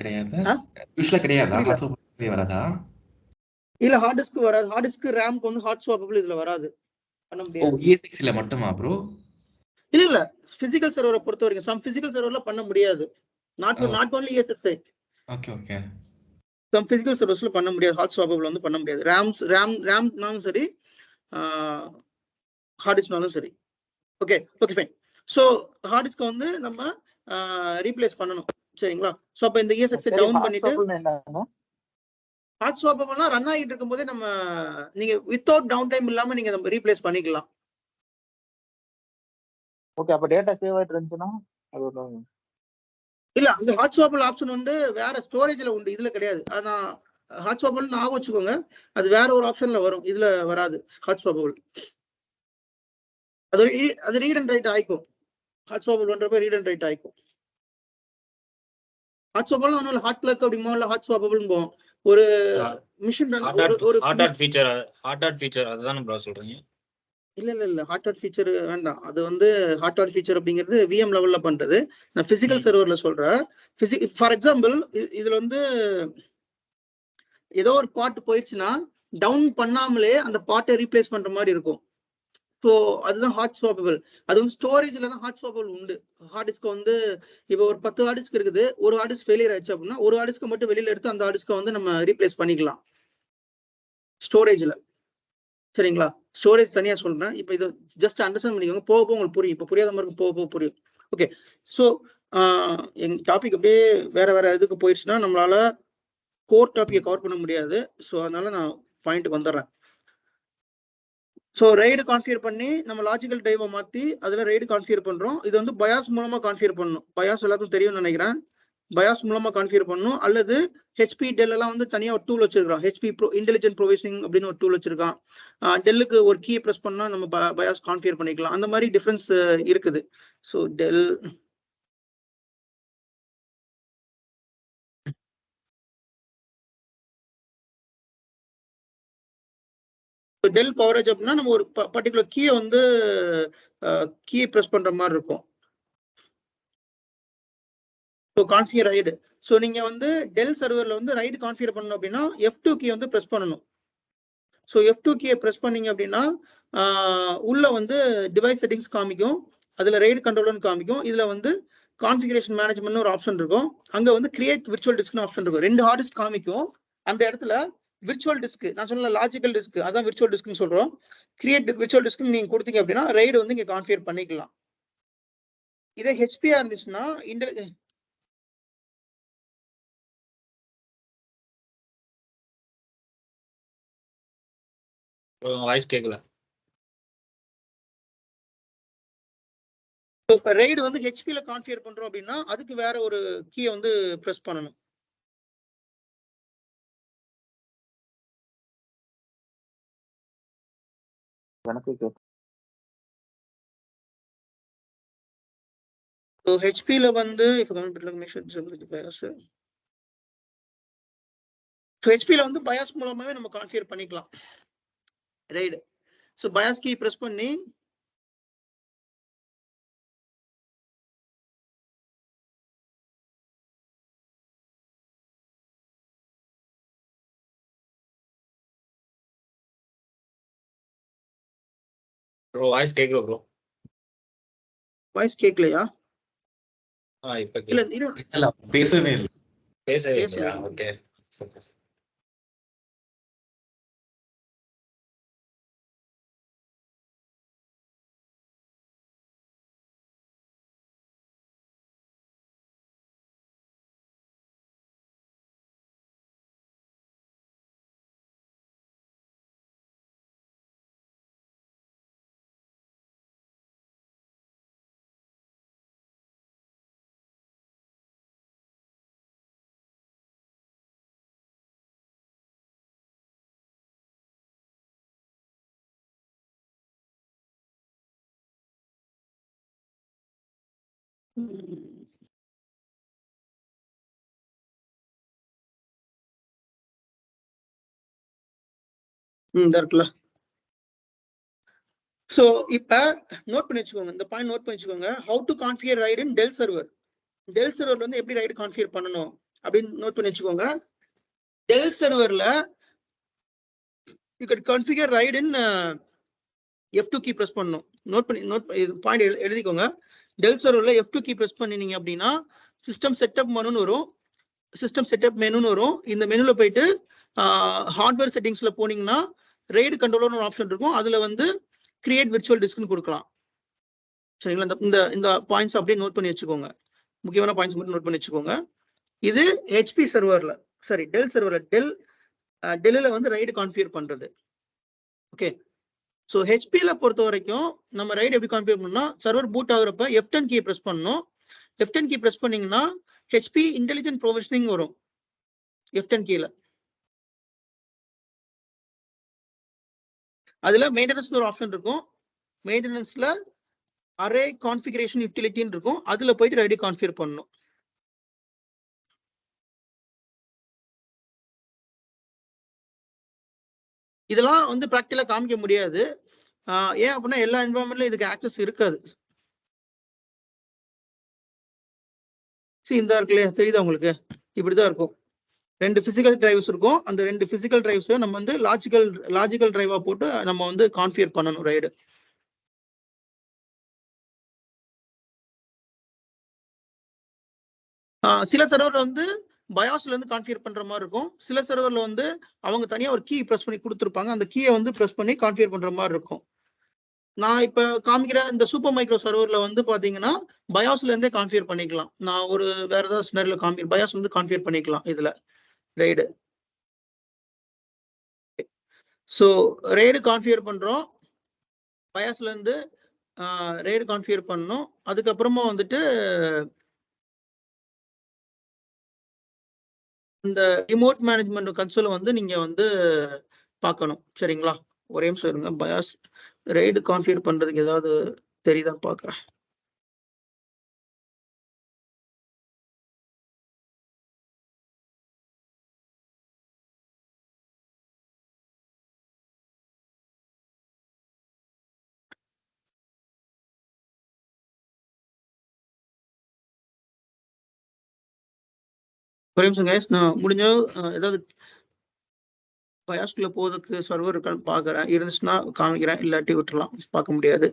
கிடையாது, யூஸ்வலா கிடையாதா, வரதா? இல்ல ஹார்ட் டிஸ்க் வராது, ஹார்ட் டிஸ்க் ரேம்க்கு வந்து ஹாட் ஸ்வாப்பபிள் இதுல வராது, பண்ண முடியாது. ESXi ல மட்டுமா ப்ரோ? இல்ல பிசிக்கல் சர்வரை பொறுத்த வரைக்கும் சம் பிசிக்கல் சர்வர்ல பண்ண முடியாது, not only ESXi. Okay okay, some physical சர்வர்ஸ்ல பண்ண முடியாது, ஹாட் ஸ்வாப்பபிள் வந்து பண்ண முடியாது. ரேம்னாலும் சரி ஹார்ட் டிஸ்க்னாலும் சரி. Okay okay fine. So hard disk வந்து நம்ம ரீப்ளேஸ் பண்ணணும். சரிங்களா? சோ அப்ப இந்த ESXi டவுன் பண்ணிட்டு ஹாட் ஸ்வாப்பபிள்னா ரன் ஆகிட்டு இருக்கும்போதே நம்ம நீங்க வித்தவுட் டவுன் டைம் இல்லாம நீங்க நம்ம ரீப்ளேஸ் பண்ணிக்கலாம். ஓகே, அப்ப டேட்டா சேவ் ஆயிட்டு இருந்துச்சுன்னா அது இல்ல, அந்த ஹாட் ஸ்வாப்பபிள் ஆப்ஷன் வந்து வேற ஸ்டோரேஜ்ல உண்டு, இதுல கிடையாது. ஆனா ஹாட் ஸ்வாப்பபிள் ஞாபகம் வச்சுக்கோங்க, அது வேற ஒரு ஆப்ஷன்ல வரும், இதுல வராது. ஹாட் ஸ்வாப்பபிள் அது ரீட் அண்ட் ரைட் ஆயிக்கும், ஹாட் ஸ்வாப்பபிள் பண்றப்ப ரீட் அண்ட் ரைட் ஆயிக்கும். ஹாட் ஸ்வாப்பபிள் ஒன்னும் இல்ல, ஹாட் பிளக் அப்படிமோ இல்ல ஹாட் ஸ்வாப்பபிள் போகும். ஒரு மிஷின் ஹாட் ஃபீச்சர் அதுதான் ப்ரோ சொல்றீங்க. இல்ல ஹார்ட்வேர் ஃபீச்சர் வேண்டாம். அது வந்து ஹார்ட்வேர் ஃபீச்சர் அப்படிங்கிறது விஎம் லெவல்ல பண்றது. நான் பிசிக்கல் சர்வர்ல சொல்றேன். ஃபார் எக்ஸாம்பிள் இதுல வந்து ஏதோ ஒரு பார்ட் போயிடுச்சுன்னா டவுன் பண்ணாமலே அந்த பார்ட்டை ரீப்ளேஸ் பண்ற மாதிரி இருக்கும். ஸோ அதுதான் ஹாட் ஸ்வாப்பபிள். அது வந்து ஸ்டோரேஜ்ல தான் ஹாட் ஸ்வாப்பபிள் உண்டு. ஹார்ட் டிஸ்க் வந்து இப்போ ஒரு 10 ஹார்ட் டிஸ்க் இருக்குது, ஒரு ஹார்ட் டிஸ்க் ஃபெயிலியர் ஆயிடுச்சு அப்படின்னா ஒரு ஹார்ட் டிஸ்க் மட்டும் வெளியில எடுத்து அந்த ஹார்ட் டிஸ்கை வந்து நம்ம ரீப்ளேஸ் பண்ணிக்கலாம் ஸ்டோரேஜ்ல. சரிங்களா? ஸ்டோரேஜ் தனியா சொல்றேன். இப்போ இது ஜஸ்ட் அண்டர்ஸ்டாண்ட் பண்ணிக்கோங்க. போக போக உங்களுக்கு புரியும். இப்போ புரியாத மாதிரி இருக்கும், போக போக புரியும். ஓகே. ஸோ எங்க டாபிக் அப்படியே வேற இதுக்கு போயிடுச்சுன்னா நம்மளால கோர் டாபிக்கை கவர் பண்ண முடியாது. ஸோ அதனால நான் பாயிண்ட்டுக்கு வந்துடுறேன். ஸோ ரைடு கான்ஃபிகர் பண்ணி நம்ம லாஜிக்கல் டிரைவை மாற்றி அதில் ரைடு கான்ஃபிகர் பண்ணுறோம். இது வந்து பயாஸ் மூலமாக கான்ஃபிகர் பண்ணணும். பயாஸ் எல்லாத்துக்கும் தெரியும்னு நினைக்கிறேன். பயாஸ் மூலமாக கான்ஃபிகர் பண்ணணும். அல்லது ஹெச்பி டெல் எல்லாம் வந்து தனியாக ஒரு டூல் வச்சிருக்கான். ஹெச்பி இன்டெலிஜென்ட் ப்ரொவிஷனிங் அப்படின்னு ஒரு டூல் வச்சிருக்கான். டெல்லுக்கு ஒரு கீ ப்ரெஸ் பண்ணால் நம்ம பயாஸ் கான்ஃபிகர் பண்ணிக்கலாம். அந்த மாதிரி டிஃப்ரென்ஸ் இருக்குது. ஸோ டெல் டெல் பவரேஜ் அப்படின்னா நம்ம ஒரு பர்டிகுலர் கீயை வந்து கீயை ப்ரெஸ் பண்ற மாதிரி இருக்கும். So configure ride. ஸோ நீங்க வந்து டெல் சர்வர்ல வந்து ரைடு கான்ஃபிகர் பண்ணணும் அப்படின்னா F2 கீ வந்து ப்ரெஸ் பண்ணணும். ஸோ F2 கீயை ப்ரெஸ் பண்ணீங்க அப்படின்னா உள்ள வந்து டிவைஸ் செட்டிங்ஸ் காமிக்கும், அதுல ரைடு கண்ட்ரோலர்னு காமிக்கும். இதுல வந்து கான்ஃபிகரேஷன் மேனேஜ்மெண்ட் ஒரு ஆப்ஷன் இருக்கும். அங்க வந்து கிரியேட் விர்ச்சுவல் டிஸ்க்னு ஆப்ஷன் இருக்கும். 2 ஹார்ட் டிஸ்க் காமிக்கும். அந்த இடத்துல விர்ச்சுவல் டிஸ்க், நான் சொன்ன லாஜிக்கல் டிஸ்க், அதான் விர்ச்சுவல் டிஸ்க்னு சொல்றோம். கிரியேட் விர்ச்சுவல் டிஸ்க் நீங்க கொடுத்தீங்க அப்படின்னா ரைடு வந்து இங்க கான்ஃபிகர் பண்ணிக்கலாம். இதே ஹெச்பியா இருந்துச்சுன்னா வாய்ஸ் கேட்கல. இப்போ ரைடு வந்து ஹெச்பில கான்ஃபிகர் பண்றோம் அப்படின்னா அதுக்கு வேற ஒரு கீயை வந்து பிரஸ் பண்ணணும். ஸோ ஹெச்பில வந்து ஹெச்பில வந்து பயாஸ் மூலமாவே நம்ம கான்ஃபிகர் பண்ணிக்கலாம் right. So BIOS key press பண்ணி ப்ரோ வாய்ஸ் கேட்கல ப்ரோ. வாய்ஸ் கேட்கலையா? இப்போ இல்ல பேசவே இல்லை. பேசவே இல்லையா? ஓகே. இருக்குல்ல. ஸோ இப்போ நோட் பண்ணி வச்சுக்கோங்க, இந்த பாயிண்ட் நோட் பண்ணி வச்சுக்கோங்க. How to configure RAID in Dell server. Dell சர்வர்ல வந்து எப்படி ரைடு கான்ஃபிகர் பண்ணணும் அப்படின்னு நோட் பண்ணி வச்சுக்கோங்க. டெல் சர்வர்ல you can configure RAID in F2 key press பண்ணணும். நோட் பாயிண்ட் எழுதிக்கோங்க. டெல் சர்வர்ல F2 கீ பிரஸ் பண்ணினீங்க அப்படின்னா சிஸ்டம் செட்டப் மெனுன்னு வரும். சிஸ்டம் செட்டப் மெனுன்னு வரும். இந்த மெனுல போயிட்டு ஹார்ட்வேர் செட்டிங்ஸ்ல போனீங்கன்னா ரைடு கண்ட்ரோலர்னு ஒரு ஆப்ஷன் இருக்கும். அதுல வந்து கிரியேட் விர்ச்சுவல் டிஸ்க்னு கொடுக்கலாம். சரிங்களா? இந்த பாயிண்ட்ஸ் அப்படியே நோட் பண்ணி வச்சுக்கோங்க. முக்கியமான பாயிண்ட்ஸ் மட்டும் நோட் பண்ணி வச்சுக்கோங்க. இது ஹெச்பி சர்வர்ல, சாரி டெல் சர்வர்ல, டெல்ல வந்து ரைடு கான்ஃபிகர் பண்றது. ஓகே. ஸோ ஹெச்பில பொறுத்த வரைக்கும் நம்ம ரைடு எப்படி கான்ஃபிகர் பண்ணணும்னா சர்வர் பூட் ஆகுறப்ப F10 கீ பிரஸ் பண்ணணும். F10 கீ பிரஸ் பண்ணீங்கன்னா ஹெச்பி இன்டெலிஜென்ட் ப்ரொவிஷனிங் வரும். F10 கீல அதுல மெயின்டெனன்ஸ் ஒரு ஆப்ஷன் இருக்கும். மெயின்டெனன்ஸ்ல அரே கான்ஃபிகரேஷன் யூட்டிலிட்டின்னு இருக்கும். அதுல போயிட்டு ரைடு கான்ஃபிகர் பண்ணணும். இதெல்லாம் வந்து பிராக்டிகலா காமிக்க முடியாது. ஏன் அப்படின்னா எல்லா என்வரான்மெண்ட்லயும் இதுக்கு ஆக்சஸ் இருக்காது. இந்த இருக்கு இல்லையா, தெரியுதா உங்களுக்கு? இப்படிதான் இருக்கும். 2 பிசிக்கல் டிரைவ்ஸ் இருக்கும். அந்த 2 பிசிக்கல் டிரைவ்ஸ் நம்ம வந்து லாஜிக்கல் டிரைவா போட்டு நம்ம வந்து கான்ஃபிகர் பண்ணணும் ரைடு. சில சர்வர்ல வந்து பயாஸ்ல இருந்து கான்ஃபிகர் பண்ற மாதிரி இருக்கும். சில சர்வர்ல வந்து அவங்க தனியா ஒரு கீ பிரஸ் பண்ணி கொடுத்துருப்பாங்க. அந்த கீயை வந்து பிரஸ் பண்ணி கான்ஃபிகர் பண்ற மாதிரி இருக்கும். நான் இப்ப காமிக்கிற இந்த சூப்பர் மைக்ரோ சர்வர்ல வந்து பாத்தீங்கன்னா பயாஸ்ல இருந்தே கான்ஃபிகர் பண்ணிக்கலாம். நான் ஒரு வேற ஏதாவது ஸ்னர்ல பயாஸ்ல இருந்து கான்ஃபிகர் பண்ணிக்கலாம் இதுல ரைடு. ஸோ ரைடு கான்ஃபிகர் பண்றோம். பயாஸ்ல இருந்து ரைடு கான்ஃபிகர் பண்ணணும். அதுக்கப்புறமா வந்துட்டு இந்த ரிமோட் மேனேஜ்மெண்ட் கன்சோலை வந்து நீங்க வந்து பார்க்கணும். சரிங்களா? ஒரே நிமிஷம் இருங்க. பயாஸ் ரைடு கான்ஃபிகர் பண்றதுக்கு ஏதாவது தெரியுதா பார்க்குறேன். ஒரே நிமிஷம் கைஸ், நான் முடிஞ்ச ஏதாவது பயாஸ்குள்ள போறதுக்கு சர்வர் இருக்கான்னு பாக்குறேன். இருந்துச்சுன்னா காமிக்கிறேன், இல்லாட்டி விட்டுலாம், பார்க்க முடியாது.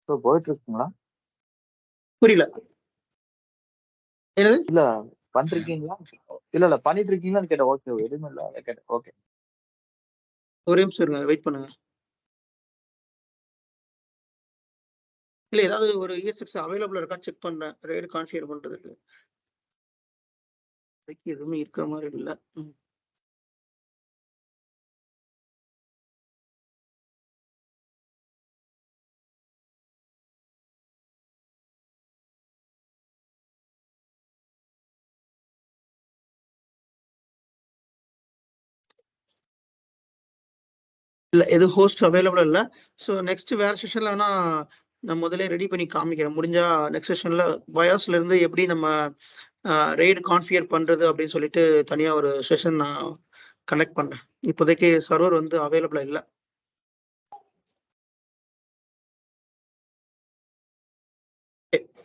ஸோ போயிட்டு இருக்குங்களா? புரியல என்னது? இல்ல பண்றீங்களா? இல்ல பண்ணிட்டு இருக்கீங்களான்னு கேட்டேன். ஓகே, எதுவுமே இல்ல கேட்டேன். ஓகே, ஒரே நிமிஷம் இருங்க, வெயிட் பண்ணுங்க. இல்ல ஏதாவது ஒரு ESX அவைலபிள் இருக்கான்னு செக் பண்றேன் ரைடு கான்ஃபிகர் பண்றதுக்கு. எதுவுமே இருக்கிற மாதிரி இல்ல. இல்ல எது ஹோஸ்ட் அவைலபிள் இல்ல. ஸோ நெக்ஸ்ட் வேற செஷன்ல வேணா நான் முதல்ல ரெடி பண்ணி காமிக்கிறேன். முடிஞ்சா நெக்ஸ்ட் செஷன்ல பயாஸ்ல இருந்து எப்படி நம்ம ரெய்டு கான்ஃபிகர் பண்றது அப்படின்னு சொல்லிட்டு தனியா ஒரு செஷன் நான் கனெக்ட் பண்றேன். இப்போதைக்கு சர்வர் வந்து அவைலபிளா இல்லை.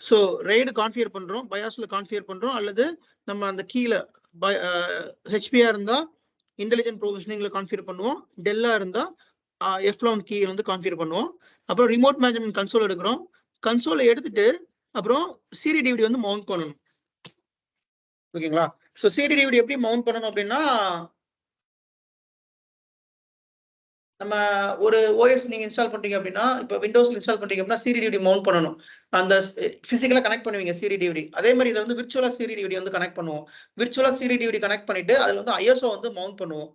ஸோ ரெய்டு கான்ஃபிகர் பண்றோம், பயாஸ்ல கான்ஃபிகர் பண்றோம், அல்லது நம்ம அந்த கீழ ஹெச்பியா இருந்தா இன்டெலிஜென்ட் ப்ரொவிஷனிங்ல கான்ஃபிகர் பண்ணுவோம். டெல்லா இருந்தா F11 கீ வந்து கான்ஃபிகர் பண்ணுவோம். அப்புறம் ரிமோட் மேனேஜ்மெண்ட் கன்சோல் எடுக்கிறோம். கன்சோலை எடுத்துட்டு அப்புறம் சிடி டிவிடி வந்து மவுண்ட் பண்ணணும். ஓகேங்களா? ஸோ சிடி டிவிடி எப்படி மவுண்ட் பண்ணணும் அப்படின்னா, நம்ம ஒரு OS நீங்க இன்ஸ்டால் பண்றீங்க அப்படின்னா, இப்போ விண்டோஸ்ல இன்ஸ்டால் பண்றீங்க அப்படின்னா சிடி டிவிடி மவுண்ட் பண்ணணும். அந்த பிசிக்கலா கனெக்ட் பண்ணுவீங்க சிடி டிவிடி. அதே மாதிரி இதை வந்து விர்ச்சுவலா சிடி டிவிடி வந்து கனெக்ட் பண்ணுவோம். விர்ச்சுவலா சிடி டிவிடி கனெக்ட் பண்ணிட்டு அதுல வந்து ISO வந்து மவுண்ட் பண்ணுவோம்.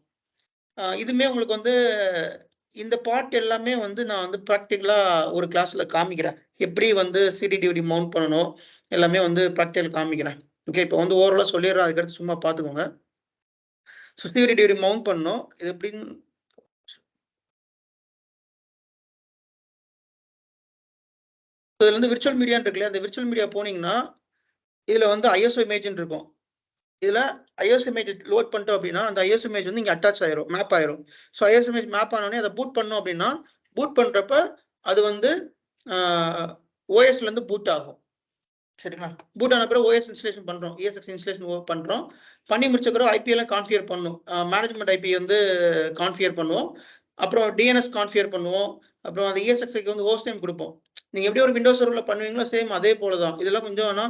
இதுமே உங்களுக்கு வந்து இந்த பார்ட் எல்லாமே வந்து நான் வந்து ப்ராக்டிக்கலா ஒரு கிளாஸ்ல காமிக்கிறேன். எப்படி வந்து சிடி டிவிடி மவுண்ட் பண்ணணும் எல்லாமே வந்து ப்ராக்டிக்கல் காமிக்கிறேன். ஓகே, இப்போ வந்து ஓவராலா சொல்லிடுறேன், அதுக்கடுத்து சும்மா பார்த்துக்கோங்க. ஸோ சிடி டிவிடி மவுண்ட் பண்ணணும். இது எப்படின்னு இதுல வந்து விர்ச்சுவல் மீடியான்னு இருக்குல்ல, அந்த விர்ச்சுவல் மீடியா போனீங்கன்னா இதுல வந்து ஐஎஸ்ஓ இமேஜ்னு இருக்கும். இதுல ஐஎஸ்ஓ இமேஜ் லோட் பண்ணிட்டோம் அப்படின்னா அந்த ஐஎஸ்ஓ இமேஜ் வந்து இங்க அட்டாச் ஆயிரும், மேப் ஆயிரும். ஸோ ஐஎஸ்ஓ இமேஜ் மேப் ஆனோடனே அதை பூட் பண்ணோம் அப்படின்னா பூட் பண்றப்ப அது வந்து ஓஎஸ்ல இருந்து பூட் ஆகும். சரிங்களா? பூட் ஆன பிறகு ஓஎஸ் இன்ஸ்டலேஷன் பண்றோம், ESX இன்ஸ்டலேஷன் பண்றோம். பண்ணி முடிச்ச பிறகு ஐபி எல்லாம் கான்ஃபிகர் பண்ணும், மேனேஜ்மெண்ட் ஐபி வந்து கான்ஃபிகர் பண்ணுவோம். அப்புறம் டிஎன்எஸ் கான்ஃபிகர் பண்ணுவோம். அப்புறம் அந்த ESXக்கு வந்து ஹோஸ்ட் நேம் கொடுப்போம். நீங்க எப்படி ஒரு விண்டோஸ் சர்வர்ல பண்ணுவீங்களோ சேம் அதே போலதான். இதெல்லாம் கொஞ்சம் வேணா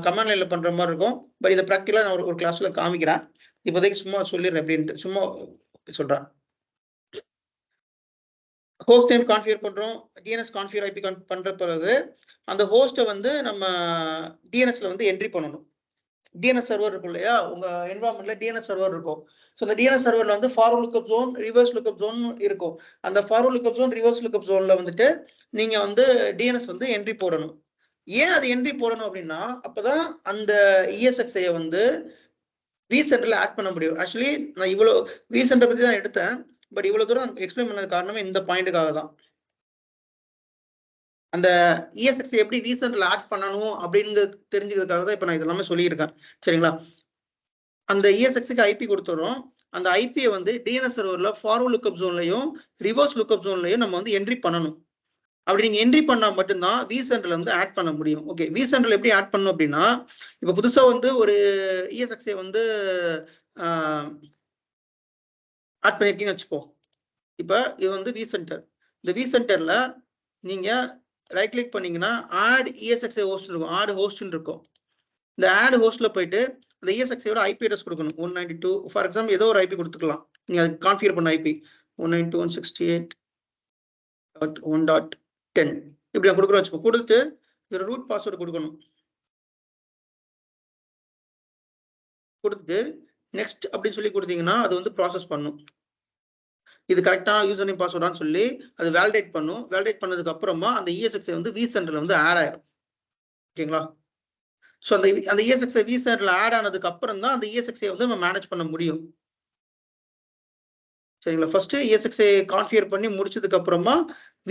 கமாண்ட் லைன்ல பண்ற மாதிரி இருக்கும். பட் இதை ப்ராக்டிகலா நான் ஒரு கிளாஸ்ல காமிக்கிறேன். இப்போதைக்கு சும்மா சொல்லிடுறேன் அப்படின்ட்டு, சும்மா சொல்றேன். ஹோஸ்ட் நேம் கான்ஃபிகர் பண்றோம், டிஎன்எஸ் கான்ஃபிகர் ஐபி பண்ற பிறகு அந்த ஹோஸ்ட்டை வந்து நம்ம டிஎன்எஸ்ல வந்து என்ட்ரி பண்ணணும். டிஎன்எஸ் சர்வர் இருக்கும் இல்லையா, உங்க என்வரான்மெண்ட்ல டிஎன்எஸ் சர்வர் இருக்கும். ஸோ அந்த டிஎன்எஸ் சர்வர்ல வந்து forward lookup zone, reverse lookup zone இருக்கும். அந்த forward lookup zone, reverse lookup ஜோன்ல வந்துட்டு நீங்க வந்து டிஎன்எஸ் வந்து என்ட்ரி போடணும். ஏன் அது என்ட்ரி போடணும் அப்படின்னா அப்பதான் அந்த ESXஐ வந்து vCenter ஆட் பண்ண முடியும். ஆக்சுவலி நான் இவ்வளவு vCenter பத்தி தான் எடுத்தேன், பட் இவ்வளவு தூரம் எக்ஸ்பிளைன் பண்ணது காரணமே இந்த பாயிண்ட்டுக்காக தான். அந்த ESX எப்படி vCenter ஆட் பண்ணணும் அப்படின்னு தெரிஞ்சுக்கிறதுக்காக தான் இப்ப நான் இதெல்லாமே சொல்லியிருக்கேன். சரிங்களா? அந்த ESXக்கு ஐபி கொடுத்துறோம். அந்த ஐபியை வந்து டிஎன்எஸ் சர்வர்ல ஃபார்வர்ட் லுக்கப் ஜோன்லையும் ரிவர்ஸ் லுக்கப் ஜோன்லையும் நம்ம வந்து என்ட்ரி பண்ணணும். அப்படி நீங்க என்ட்ரி பண்ணா மட்டும்தான் vCenter வந்து ஆட் பண்ண முடியும். ஓகே, vCenter எப்படி ஆட் பண்ணணும் அப்படின்னா, இப்ப புதுசா வந்து ஒரு ESXஐ வந்து ஆட் பண்ணிருக்கீங்கன்னு வச்சுப்போம். இப்ப இது வந்து vCenter. இந்த vCenterல நீங்க ரைட் கிளிக் பண்ணீங்கன்னா ஆட் ESXஐ ஹோஸ்ட் இருக்கும், ஆட் ஹோஸ்ட்னு இருக்கும். இந்த ஆட் ஹோஸ்ட்ல போயிட்டு இந்த ESXஐயோட ஐபி அட்ரஸ் கொடுக்கணும். 192 ஃபார் எக்ஸாம்பிள் ஏதோ ஒரு ஐபி கொடுத்துக்கலாம். நீங்க அது கான்ஃபிகர் பண்ண ஐபி 192.168.1.10 இப்படி கொடுக்குறோம் வச்சுப்போம். கொடுத்து இதோட ரூட் பாஸ்வேர்டு கொடுக்கணும். கொடுத்துட்டு நெக்ஸ்ட் அப்படின்னு சொல்லி கொடுத்தீங்கன்னா அது வந்து ப்ராசஸ் பண்ணும். இது கரெக்டான யூசர் நேம் பாஸ்வேர்டான்னு சொல்லி அது வேலிடேட் பண்ணும். வேலிடேட் பண்ணதுக்கு அப்புறமா அந்த ESXஐ வந்து vCenterல வந்து ஆட் ஆயிரும். ஓகேங்களா? ஸோ அந்த ESXஐ vCenterல ஆட் ஆனதுக்கு அப்புறம் தான் அந்த ESXஐ வந்து நம்ம மேனேஜ் பண்ண முடியும். சரிங்களா? ஃபர்ஸ்ட் ESXஐ கான்ஃபிகர் பண்ணி முடிச்சதுக்கு அப்புறமா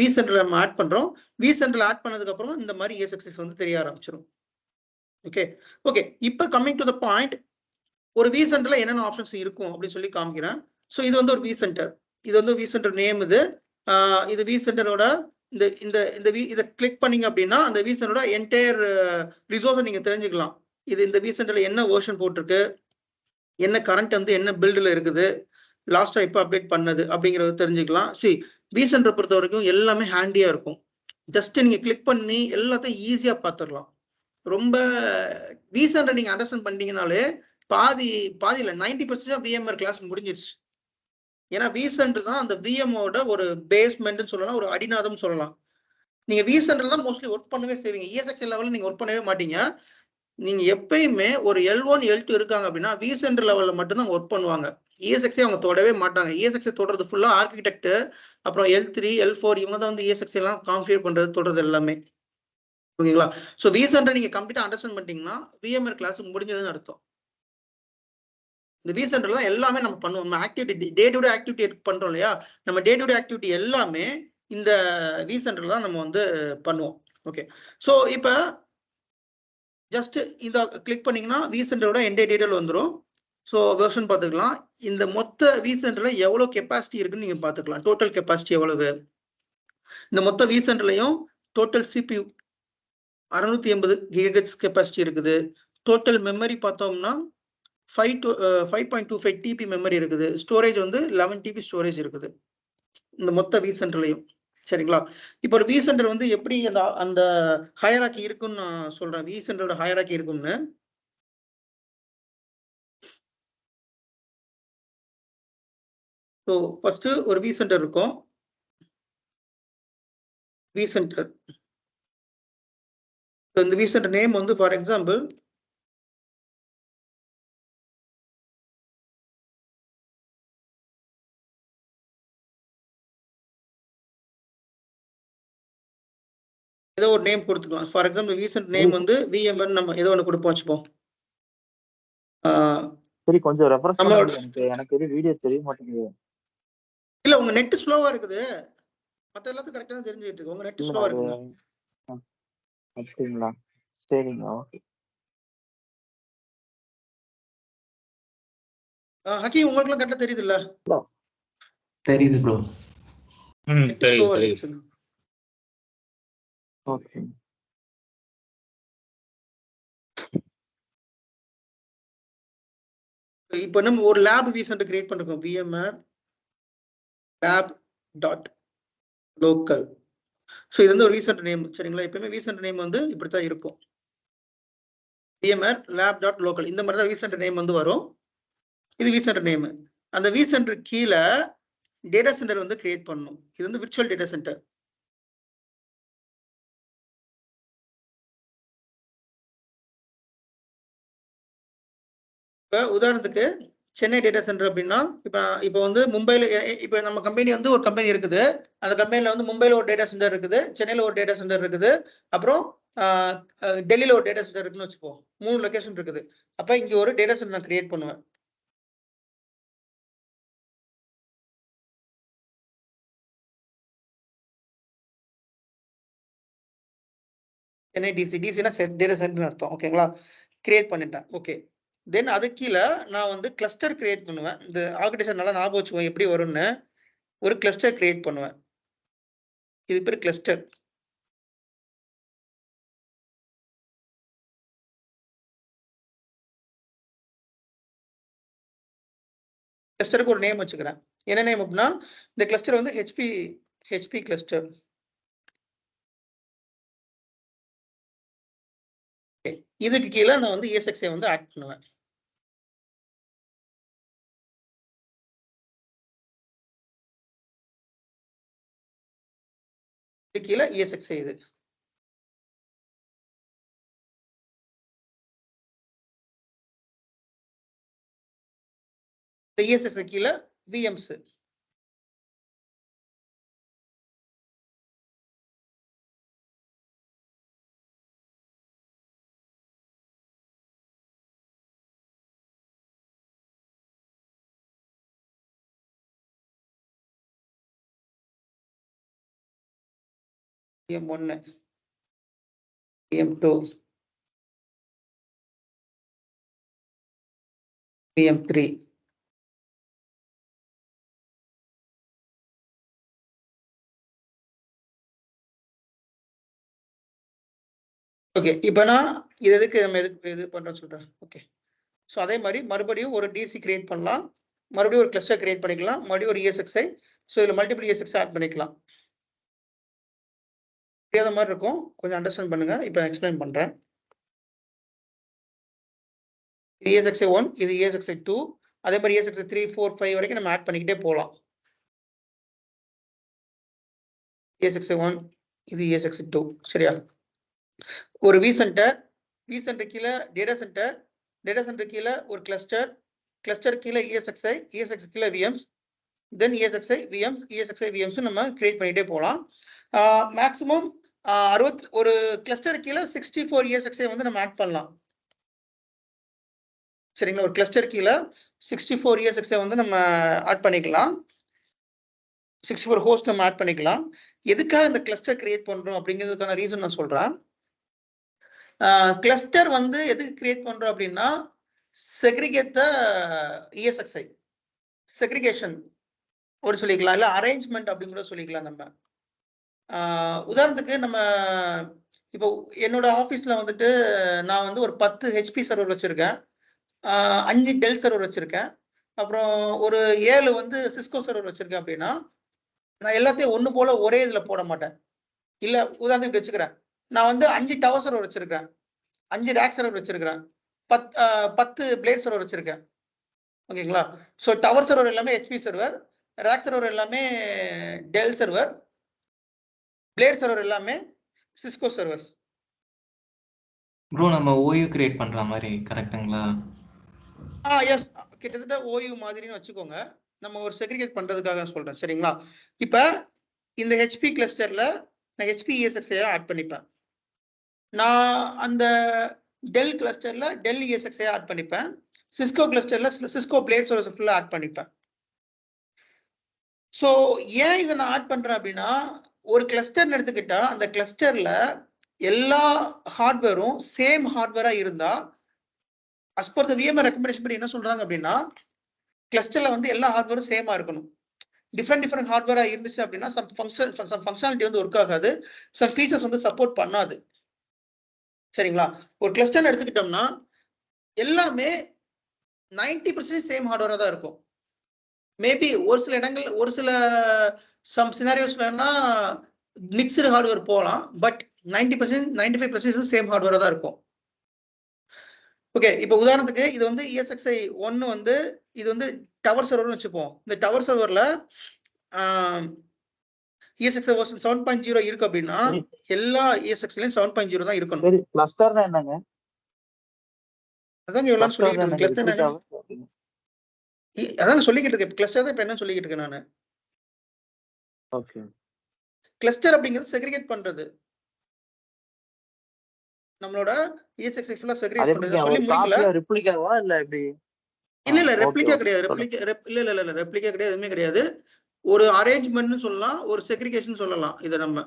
vCenterல நம்ம ஆட் பண்றோம். vCenterல ஆட் பண்ணதுக்கு அப்புறமா இந்த மாதிரி ESXஐ வந்து தெரிய ஆரம்பிச்சிடும். ஓகே ஓகே, இப்போ கம்மிங் டு த பாயிண்ட், ஒரு vCenterல என்னென்ன ஆப்ஷன்ஸ் இருக்கும் அப்படின்னு சொல்லி காமிக்கிறேன். ஸோ இது வந்து ஒரு vCenter. இது வந்து vCenter நேம். இது vCenterோட இதை கிளிக் பண்ணீங்க அப்படின்னா அந்த vCenterோட என்டையர் ரிசோர்ஸை நீங்க தெரிஞ்சுக்கலாம். இது இந்த vCenterல என்ன வெர்ஷன் போட்டிருக்கு, என்ன கரண்ட் வந்து என்ன பில்டில் இருக்குது, லாஸ்டா இப்போ அப்டேட் பண்ணது அப்படிங்கிறத தெரிஞ்சுக்கலாம். vCenter பொறுத்த வரைக்கும் எல்லாமே ஹேண்டியா இருக்கும். ஜஸ்ட் நீங்க கிளிக் பண்ணி எல்லாத்தையும் ஈஸியா பார்த்துடலாம். ரொம்ப vCenter நீங்க அண்டர்ஸ்டாண்ட் பண்ணிட்டீங்கனாலே பாதியில 90% VMware கிளாஸ் முடிஞ்சிருச்சு. ஏன்னா vCenter தான் அந்த VMோட ஒரு பேஸ்மெண்ட்னு சொல்லலாம், ஒரு அடிநாதம் சொல்லலாம். நீங்க vCenter தான் மோஸ்ட்லி ஒர்க் பண்ணவே செய்வீங்க. ESX லெவலில் நீங்க ஒர்க் பண்ணவே மாட்டீங்க. நீங்க எப்பயுமே ஒரு L1 L2 இருக்காங்க அப்படின்னா vCenter லெவல்ல மட்டும்தான் ஒர்க் பண்ணுவாங்க. ESXஐ அவங்க தொடவே மாட்டாங்க. ESXஐ தொடர்றது ஃபுல்லா ஆர்கிடெக்ட், அப்புறம் L3 L4 இவங்க தான் வந்து ESX எல்லாம் கான்ஃபிகர் பண்றது, தொடர்றது எல்லாமே. ஓகேங்களா? ஸோ vCenter நீங்க கம்ப்ளீட்டா அண்டர்ஸ்டாண்ட் பண்ணிட்டீங்கன்னா VMware கிளாஸ் முடிஞ்சதுன்னு அர்த்தம். இந்த vCenter தான் எல்லாமே நம்ம பண்ணுவோம். நம்ம activity day to day activity பண்றோம் இல்லையா, நம்ம டே டு டே ஆக்டிவிட்டி எல்லாமே இந்த vCenter தான் நம்ம வந்து பண்ணுவோம். ஓகே, ஸோ இப்போ ஜஸ்ட் இந்த கிளிக் பண்ணீங்கன்னா vCenterோட என்டையர் டீடைல் வந்துடும். ஸோ வெர்ஷன் பார்த்துக்கலாம். இந்த மொத்த vCenterல எவ்வளோ கெப்பாசிட்டி இருக்குன்னு நீங்க பார்த்துக்கலாம். டோட்டல் கெப்பாசிட்டி எவ்வளவு, இந்த மொத்த vCenterலையும் டோட்டல் CPU 680 GHz கெப்பாசிட்டி இருக்குது. டோட்டல் மெமரி பார்த்தோம்னா 5.25 TB மெமரி இருக்குது. ஸ்டோரேஜ் வந்து 11 TB ஸ்டோரேஜ் இருக்குது இந்த மொத்த vCenterலையும். சரிங்களா? இப்போ ஒரு vCenter வந்து எப்படி அந்த ஹையராக்கி இருக்குன்னு நான் சொல்றேன். vCenterோட ஹையராக்கி இருக்கும்னு. ஸோ ஃபர்ஸ்ட் ஒரு vCenter இருக்கும். vCenter இந்த vCenter நேம் வந்து ஃபார் எக்ஸாம்பிள் ஏதோ ஒரு நேம் கொடுத்துக்கலாம். ஃபார் எக்ஸாம்பிள் vCenter நேம் வந்து VMware நம்ம ஏதோ ஒன்று கொடுப்போம் வச்சுப்போம். சரி, கொஞ்சம் ரெஃபரன்ஸ் பண்ணுங்க. எனக்கு எது வீடியோ தெரிய மாட்டேங்குது. இல்ல உங்க நெட் ஸ்லோவா இருக்குது. மத்த எல்லாத்துக்கும் கரெக்ட்டா தான் தெரிஞ்சிட்டு இருக்கு. உங்க நெட் ஸ்லோவா இருக்குங்க. அப்படிங்களா? சரிங்க. ஓகே. ஹக்கி உங்களுக்கு கரெக்டா தெரியுதுல்ல? தெரியுது ப்ரோ. தெரியுது தெரியுது. சொல்லுங்க. ஓகே. இப்போ நம்ம ஒரு லேப் விசென்ட் கிரியேட் பண்ணிருக்கோம். VMware lab dot local. So இது வந்து ஒரு விசென்ட் நேம். சரிங்களா? எப்பவுமே விசென்ட் நேம் வந்து இப்படித்தான் இருக்கும். VMware lab டாட் லோக்கல் இந்த மாதிரி தான் விசென்ட் நேம் வந்து வரும். இது விசென்ட் நேம். அந்த விசென்ட் கீழே டேட்டா சென்டர் வந்து கிரியேட் பண்ணணும். இது வந்து விர்ச்சுவல் டேட்டா சென்டர். இப்போ உதாரணத்துக்கு சென்னை டேட்டா சென்டர் அப்படின்னா இப்போ வந்து மும்பையில் இப்போ நம்ம கம்பெனி வந்து ஒரு கம்பெனி இருக்குது. அந்த கம்பெனியில் வந்து மும்பையில் ஒரு டேட்டா சென்டர் இருக்குது, சென்னையில் ஒரு டேட்டா சென்டர் இருக்குது, அப்புறம் டெல்லியில் ஒரு டேட்டா சென்டர் இருக்குன்னு வச்சுப்போம். 3 லொகேஷன் இருக்குது. அப்போ இங்கே ஒரு டேட்டா சென்டர் நான் கிரியேட் பண்ணுவேன். சென்னை டிசினா டேட்டா சென்டர்னு அர்த்தம். ஓகேங்களா? கிரியேட் பண்ணிட்டேன். ஓகே. தென் அது கீழே நான் வந்து கிளஸ்டர் கிரியேட் பண்ணுவேன். இந்த ஆர்கிடெக்சர் நல்லா ஞாபகம் வச்சுக்குவேன் எப்படி வரும்னு. ஒரு கிளஸ்டர் கிரியேட் பண்ணுவேன். இது பேர் கிளஸ்டர். கிளஸ்டருக்கு ஒரு நேம் வச்சுக்கிறேன். என்ன நேம் அப்படின்னா இந்த கிளஸ்டர் வந்து ஹெச்பி கிளஸ்டர். இதுக்கு கீழே நான் வந்து ESXi வந்து ஆட் பண்ணுவேன். இது கீழே ESXi இது. ESXi கீழே VMs. VM1 VM2 VM3 okay. இப்போ நான் எதுக்கு நம்ம இது பண்றோம்னு சொல்றேன். ஓகே. ஸோ அதே மாதிரி மறுபடியும் ஒரு டிசி கிரியேட் பண்ணலாம், மறுபடியும் ஒரு கிளஸ்டர் கிரியேட் பண்ணிக்கலாம், மறுபடியும் ஒரு ESXi. ஸோ இதில் மல்டிபிள் ESXi ஆட் பண்ணிக்கலாம். புரியாத மாதிரி இருக்கும், கொஞ்சம் அண்டர்ஸ்டாண்ட் பண்ணுங்க. இப்போ எக்ஸ்பிளைன் பண்றேன். இது ESXi1, இது ESXi2, அதே மாதிரி ESXi3, 4, 5 வரைக்கும் நம்ம ஆட் பண்ணிக்கிட்டே போகலாம். ESXi1, இது ESXi2. சரியா? ஒரு விசென்டர் கீழே டேட்டா சென்டர் கீழே ஒரு கிளஸ்டர் கீழே ESXi கீழே VMs, தென் ESXi VMs நம்ம கிரியேட் பண்ணிட்டே போகலாம். மேக்ஸிமம் ஒரு கிளஸ்டர் கீழே 64 ESXi வந்து நம்ம ஆட் பண்ணலாம். சரிங்களா? ஒரு கிளஸ்டர் கீழே 64 ESXi வந்து நம்ம ஆட் பண்ணிக்கலாம். 64 ஹோஸ்ட் நம்ம ஆட் பண்ணிக்கலாம். எதுக்காக இந்த கிளஸ்டர் கிரியேட் பண்றோம் அப்படிங்கிறதுக்கான ரீசன் நான் சொல்றேன். கிளஸ்டர் வந்து எதுக்கு கிரியேட் பண்றோம் அப்படின்னா செக்ரிகேட் த ESXi, செக்ரிகேஷன் ஒரு சொல்லிக்கலாம், இல்ல அரேஞ்ச்மெண்ட் அப்படின்னு கூட சொல்லிக்கலாம். நம்ம உதாரணத்துக்கு நம்ம இப்போ என்னோட ஆஃபீஸ்ல வந்துட்டு நான் வந்து ஒரு 10 HP சர்வர் வச்சிருக்கேன், 5 டெல் சர்வர் வச்சிருக்கேன், அப்புறம் ஒரு 7 வந்து சிஸ்கோ சர்வர் வச்சிருக்கேன். அப்படின்னா நான் எல்லாத்தையும் ஒன்று போல ஒரே இதுல போட மாட்டேன். இல்ல உதாரணத்துக்கு வச்சுக்கிறேன், நான் வந்து 5 டவர் சர்வர் வச்சிருக்கேன், 5 ரேக் சர்வர் வச்சிருக்கேன், 10 பிளேட் சர்வர் வச்சிருக்கேன். ஓகேங்களா? ஸோ டவர் சர்வர் எல்லாமே HP சர்வர், ரேக் சர்வர் எல்லாமே டெல் சர்வர், பிளேட் சர்வர் எல்லாமே சிஸ்கோ சர்வர்ஸ். ப்ரோ நம்ம OU கிரியேட் பண்ற மாதிரி கரெக்ட்டுங்களா? எஸ், கிட்டத்தட்ட OU மாதிரின்னு வச்சுக்கோங்க. நம்ம ஒரு செக்ரிகேட் பண்றதுக்காக சொல்றேன். சரிங்களா? இப்ப இந்த HP கிளஸ்டர்ல நான் HP ESXi ஆட் பண்ணிப்பேன். நான் அந்த டெல் கிளஸ்டர்ல டெல் ESXi ஆட் பண்ணிப்பேன். சிஸ்கோ கிளஸ்டர்ல சிஸ்கோ பிளேட் சர்வர்ஸ் ஃபுல்லா ஆட் பண்ணிப்பேன். ஸோ ஏன் இதை நான் ஆட் பண்றேன் அப்படின்னா ஒரு கிளஸ்டர்னு எடுத்துக்கிட்டா அந்த கிளஸ்டர்ல எல்லா ஹார்ட்வேரும் சேம் ஹார்ட்வேரா இருந்தா as per the VMware recommendation படி என்ன சொல்றாங்க அப்படின்னா கிளஸ்டர்ல வந்து எல்லா ஹார்ட்வேரும் சேமா இருக்கணும். டிஃப்ரெண்ட் ஹார்ட்வேரா இருந்துச்சு அப்படின்னா சம் ஃபங்க்ஷனாலிட்டி வந்து ஒர்க் ஆகாது, சம் ஃபீச்சர்ஸ் வந்து சப்போர்ட் பண்ணாது. சரிங்களா? ஒரு கிளஸ்டர் எடுத்துக்கிட்டோம்னா எல்லாமே 90% சேம் ஹார்ட்வேரா தான் இருக்கும். மேபி ஒரு சில இடங்கள் ஒரு சில சம் சினாரியோஸ் வேணா மிக்ஸ்டு ஹார்ட்வேர் போகலாம், பட் 90% 95% சேம் ஹார்ட்வேரா தான் இருக்கும். ஓகே, இப்போ உதாரணத்துக்கு இது வந்து ESXi 1 வந்து இது வந்து டவர் சர்வர்னு வச்சுப்போம். இந்த டவர் சர்வர்ல ESXi வெர்ஷன் 7.0 இருக்கு அப்படின்னா எல்லா ESXலயும் 7.0 தான் இருக்கணும். சரி, கிளஸ்டர்னா என்னங்க? அதாங்க எல்லாரும் சொல்லிட்டு இருக்கேன். கிளஸ்டர் என்ன? அதான் சொல்லிக்கிட்டு இருக்கேன். கிளஸ்டர் தான் இப்ப என்ன சொல்லிக்கிட்டு இருக்கேன் நானு. ஓகே. கிளஸ்டர் அப்படிங்கிறது செக்ரிகேட் பண்றது. நம்மளோட ESXi ஃபுல்லா செக்ரிகேட் பண்றது. சொல்லி முடிக்கல. ரெப்ளிகாவா இல்ல எப்படி? இல்ல ரெப்ளிகா கிடையாது. ரெப்ளிகா கிடையாது, எதுவுமே கிடையாது. ஒரு அரேஞ்ச்மெண்ட்னு சொல்லலாம், ஒரு செக்ரிகேஷன் சொல்லலாம். இத நம்ம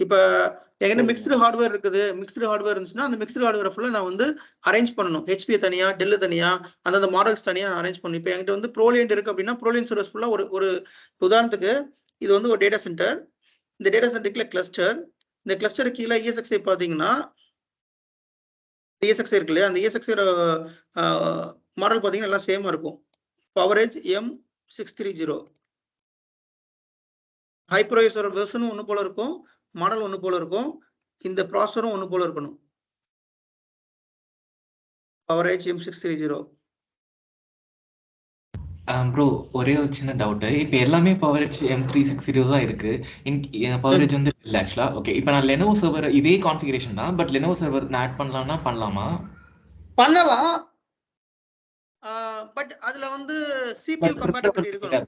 இப்ப என்கிட்ட மிக்ஸ்டு ஹார்ட்வேர் இருக்குது. மிக்ஸ்டு ஹார்ட்வேர் இருந்துச்சுன்னா அந்த மிக்ஸ்டு ஹார்ட்வேர் ஃபுல்லா நான் வந்து அரேஞ்ச் பண்ணணும். HP தனியா, டெல் தனியா, அந்தந்த மாடல்ஸ் தனியா நான் அரேஞ்ச் பண்ணணும். இப்போ என்கிட்ட வந்து ப்ரோலியன்ட் இருக்கு அப்படின்னா ப்ரோலியன்ட் சர்வர்ஸ் ஃபுல்லா ஒரு உதாரணத்துக்கு இது வந்து ஒரு டேட்டா சென்டர். இந்த டேட்டா சென்டருக்குள்ள கிளஸ்டர். இந்த கிளஸ்டர் கீழே ESXi பாத்தீங்கன்னா ESXi இருக்கு இல்லையா, அந்த ESXi மாடல் பாத்தீங்கன்னா எல்லாம் சேமா இருக்கும். பவரேஜ் M630. ஹைப்ரோசர் வெர்ஷனும் ஒன்று போல இருக்கும், மாடல் ஒன்று போல இருக்கும், இந்த ப்ராசஸரும் ஒன்று போல இருக்கணும். பவரேஜ் M630. ப்ரோ, ஒரே ஒரு சின்ன டவுட்டு. இப்போ எல்லாமே பவரேஜ் M360 தான் இருக்கு. பவரேஜ் வந்து இல்லை ஆக்சுவலா. ஓகே, இப்போ நான் லெனோவோ சர்வர் இதே கான்ஃபிகரேஷன் தான், பட் லெனோவோ சர்வர் நான் ஆட் பண்ணலாம்னா பண்ணலாமா? பண்ணலாம், பட் அதுல வந்து CPU கம்பேட்டபிலிட்டி இருக்கணும்.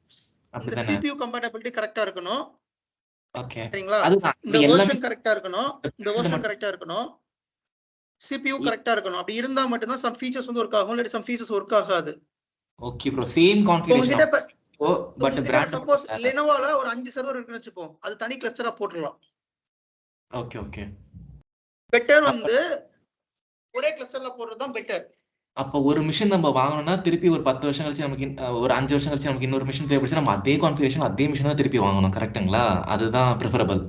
இந்த CPU கம்பேட்டபிலிட்டி கரெக்டா இருக்கணும். ஓகே, சரிங்களா? அதுதான் இந்த வெர்ஷன் கரெக்டா இருக்கணும், இந்த வெர்ஷன் கரெக்டா இருக்கணும், CPU கரெக்டா இருக்கணும். அப்படி இருந்தா மட்டும் தான் சம் ஃபீச்சர்ஸ் வந்து ஒர்க் ஆகும், இல்ல சம் ஃபீச்சர்ஸ் ஒர்க் ஆகாது. Okay bro, same configuration. But brand suppose லெனோவோல ஒரு 5 சர்வர் இருக்குன்னு வெச்சுப்போம், அது தனி கிளஸ்டரா போட்டுறலாம். ஓகே ஓகே, பெட்டர் வந்து ஒரே கிளஸ்டர்ல போடுறது தான் பெட்டர். அப்போ ஒரு மிஷின் நம்ம வாங்கணும்னா திருப்பி ஒரு 10 வருஷம் கழிச்சு நமக்கு ஒரு 5 வருஷம் கழிச்சு நமக்கு இன்னொரு மிஷின் தேவைப்படுச்சு, நம்ம அதே கான்ஃபிகரேஷன் அதே மிஷின் தான் திருப்பி வாங்கணும், கரெக்ட்டுங்களா? அதுதான் ப்ரிஃபரபிள்.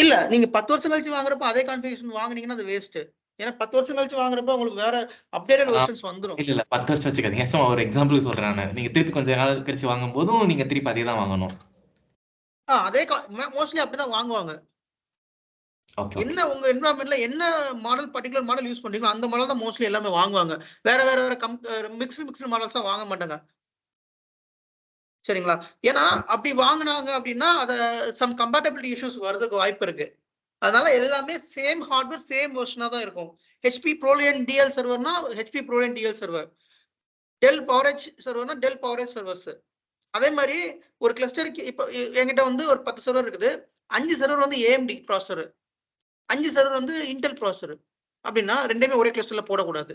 இல்ல, நீங்க 10 வருஷம் கழிச்சு வாங்குறப்ப அதே கான்ஃபிகரேஷன் வாங்குனீங்கன்னா அது வேஸ்ட். ஏன்னா 10 வருஷம் கழிச்சு வாங்குறப்ப உங்களுக்கு வேற அப்டேட்டட் வெர்ஷன்ஸ் வந்துரும். இல்ல 10 வருஷம் வச்சுக்காதீங்க, சும்மா ஒரு எக்ஸாம்பிளுக்கு சொல்றேன் நான். நீங்க திருப்பி கொஞ்ச நாள் கழிச்சு வாங்கும் போதும் நீங்க திருப்பி அதே தான் வாங்கணும். அதே மோஸ்ட்லி அப்படிதான் வாங்குவாங்க. என்ன உங்க என்விரான்மென்ட்ல என்ன மாடல் பர்టిక్యులர் மாடல் யூஸ் பண்றீங்களோ அந்த மாடல் தான் மோஸ்ட்லி எல்லாமே வாங்குவாங்க. வேற மிக்ஸ்டு மாடல்ஸ் வாங்க மாட்டாங்க. சரிங்களா? ஏன்னா அப்படி வாங்குனாங்க அப்படின்னா அத சம் கம்பேட்டபிலிட்டி இஷ்யூஸ் வரதுக்கு வாய்ப்பு இருக்கு. அதனால எல்லாமே சேம் ஹார்ட்வேர் சேம் வெர்ஷனா தான் இருக்கும். HP ProLiant DL சர்வர்னா HP ProLiant DL server, Dell PowerEdge சர்வர்னா டெல் பவரேஜ் சர்வர்ஸ். அதே மாதிரி ஒரு கிளஸ்டருக்கு இப்போ என்கிட்ட வந்து ஒரு 10 சர்வர் இருக்குது. 5 சர்வர் வந்து AMD ப்ராசஸர், 5 சர்வர் வந்து இன்டெல் ப்ராசஸர். அப்படின்னா ரெண்டுமே ஒரே கிளஸ்டர்ல போடக்கூடாது.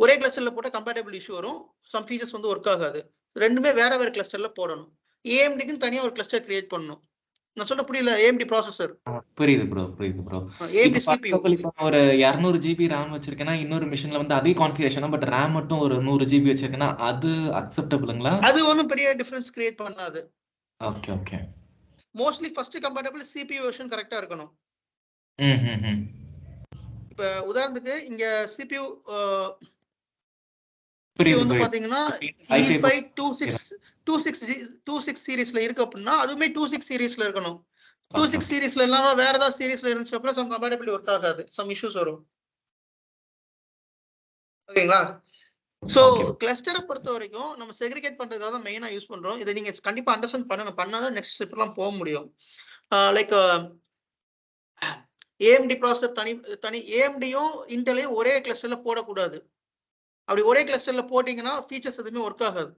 ஒரே கிளஸ்டர்ல போட்டா கம்பேட்டபிள் இஷ்யூ வரும், சம் ஃபீச்சர்ஸ் வந்து ஒர்க் ஆகாது. ரெண்டுமே வேற வேற கிளஸ்டர்ல போடணும். AMDக்கு தனியா ஒரு கிளஸ்டர் கிரியேட் பண்ணணும். நான் சொல்ல புரியல? AMD processor. புரியுது ப்ரோ, புரியுது ப்ரோ. AMD CPU. இப்போ ஒரு 200 GB RAM வச்சிருக்கேன்னா இன்னொரு மிஷின்ல வந்து அதே கான்ஃபிகரேஷன் பட் RAM மட்டும் ஒரு 100 GB வச்சிருக்கேன்னா அது அக்செப்டபிளுங்களா? அது ஒன்றும் பெரிய டிஃபரன்ஸ் கிரியேட் பண்ணாது. Okay okay. Mostly first compatible CPU version கரெக்டா இருக்கணும். இப்ப உதாரணத்துக்கு இங்க CPU வந்து பாத்தீங்கன்னா E5 26 சீரிஸ்ல இருக்கு அப்படின்னா அதுவுமே 26 சீரிஸ்ல இருக்கணும். 26 சீரிஸ்ல இல்லாம வேற ஏதாவது சீரிஸ்ல இருந்துச்சு அப்படின்னா சம் கம்பேட்டபிலிட்டி ஒர்க் ஆகாது, சம் இஷ்யூஸ் வரும். ஓகேங்களா? சோ கிளஸ்டரை பொறுத்த வரைக்கும் நம்ம செக்ரிகேட் பண்றதுக்காக தான் மெயினா யூஸ் பண்றோம். இதை நீங்க கண்டிப்பா அண்டர்ஸ்டாண்ட் பண்ணுங்க, பண்ணாதான் நெக்ஸ்ட் ஸ்டெப் எல்லாம் போக முடியும். லைக் AMD ப்ராசஸர் தனி AMDயும் இன்டெலையும் ஒரே கிளஸ்டர்ல போடக்கூடாது. அப்படி ஒரே கிளஸ்டர்ல போட்டீங்கன்னா ஃபீச்சர்ஸ் எதுவுமே ஒர்க் ஆகாது.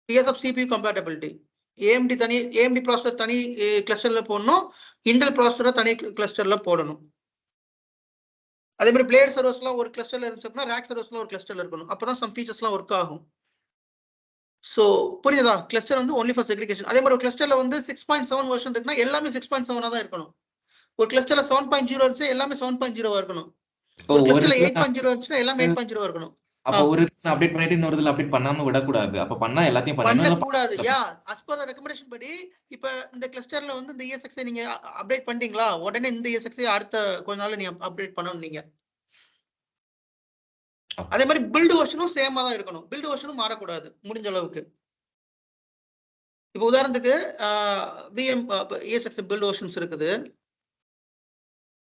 Because of CPU compatibility. AMD processor தனி கிளஸ்டர்ல போடணும், இன்டெல் ப்ராசஸரை தனி கிளஸ்டர்ல போடணும். அதே மாதிரி பிளேட் சர்வர்ஸ்லாம் ஒரு கிளஸ்டர்ல இருந்துச்சுன்னா ரேக் சர்வர்ஸ்லாம் ஒரு கிளஸ்டர்ல இருக்கணும். அப்பதான் சம் ஃபீச்சர்ஸ்லாம் ஒர்க் ஆகும். ஸோ புரியுதா? கிளஸ்டர் வந்து ஒன்லி ஃபார் செக்ரிகேஷன். அதே மாதிரி ஒரு கிளஸ்டர்ல வந்து 6.7 வெர்ஷன் இருக்குன்னா எல்லாமே 6.7 தான் இருக்கணும். ஒரு கிளஸ்டர்ல 7.0 இருந்துச்சு எல்லாமே 7.0 இருக்கணும். ஒரு கிளஸ்டர்ல 8.0 இருந்துச்சுன்னா எல்லாமே 8.0 இருக்கணும். அப்ப ஒரு இதுல அப்டேட் பண்ணிட்டு இன்னொரு இதுல அப்டேட் பண்ணாம விடக்கூடாது. அப்ப பண்ணா எல்லாத்தையும் பண்ணணும். பண்ணக்கூடாது. யா அஸ் பர் ரெக்கமெண்டேஷன் படி இப்ப இந்த கிளஸ்டர்ல வந்து இந்த ESX நீங்க அப்டேட் பண்ணிட்டீங்களா, உடனே இந்த ESX அடுத்த கொஞ்ச நாள்ல நீங்க அப்டேட் பண்ணணும் நீங்க. அதே மாதிரி பில்ட் வெர்ஷனும் சேமா தான் இருக்கணும். பில்ட் வெர்ஷனும் மாறக்கூடாது முடிஞ்ச அளவுக்கு. இப்போ உதாரணத்துக்கு விஎம் ESX பில்ட் வெர்ஷன்ஸ் இருக்குது.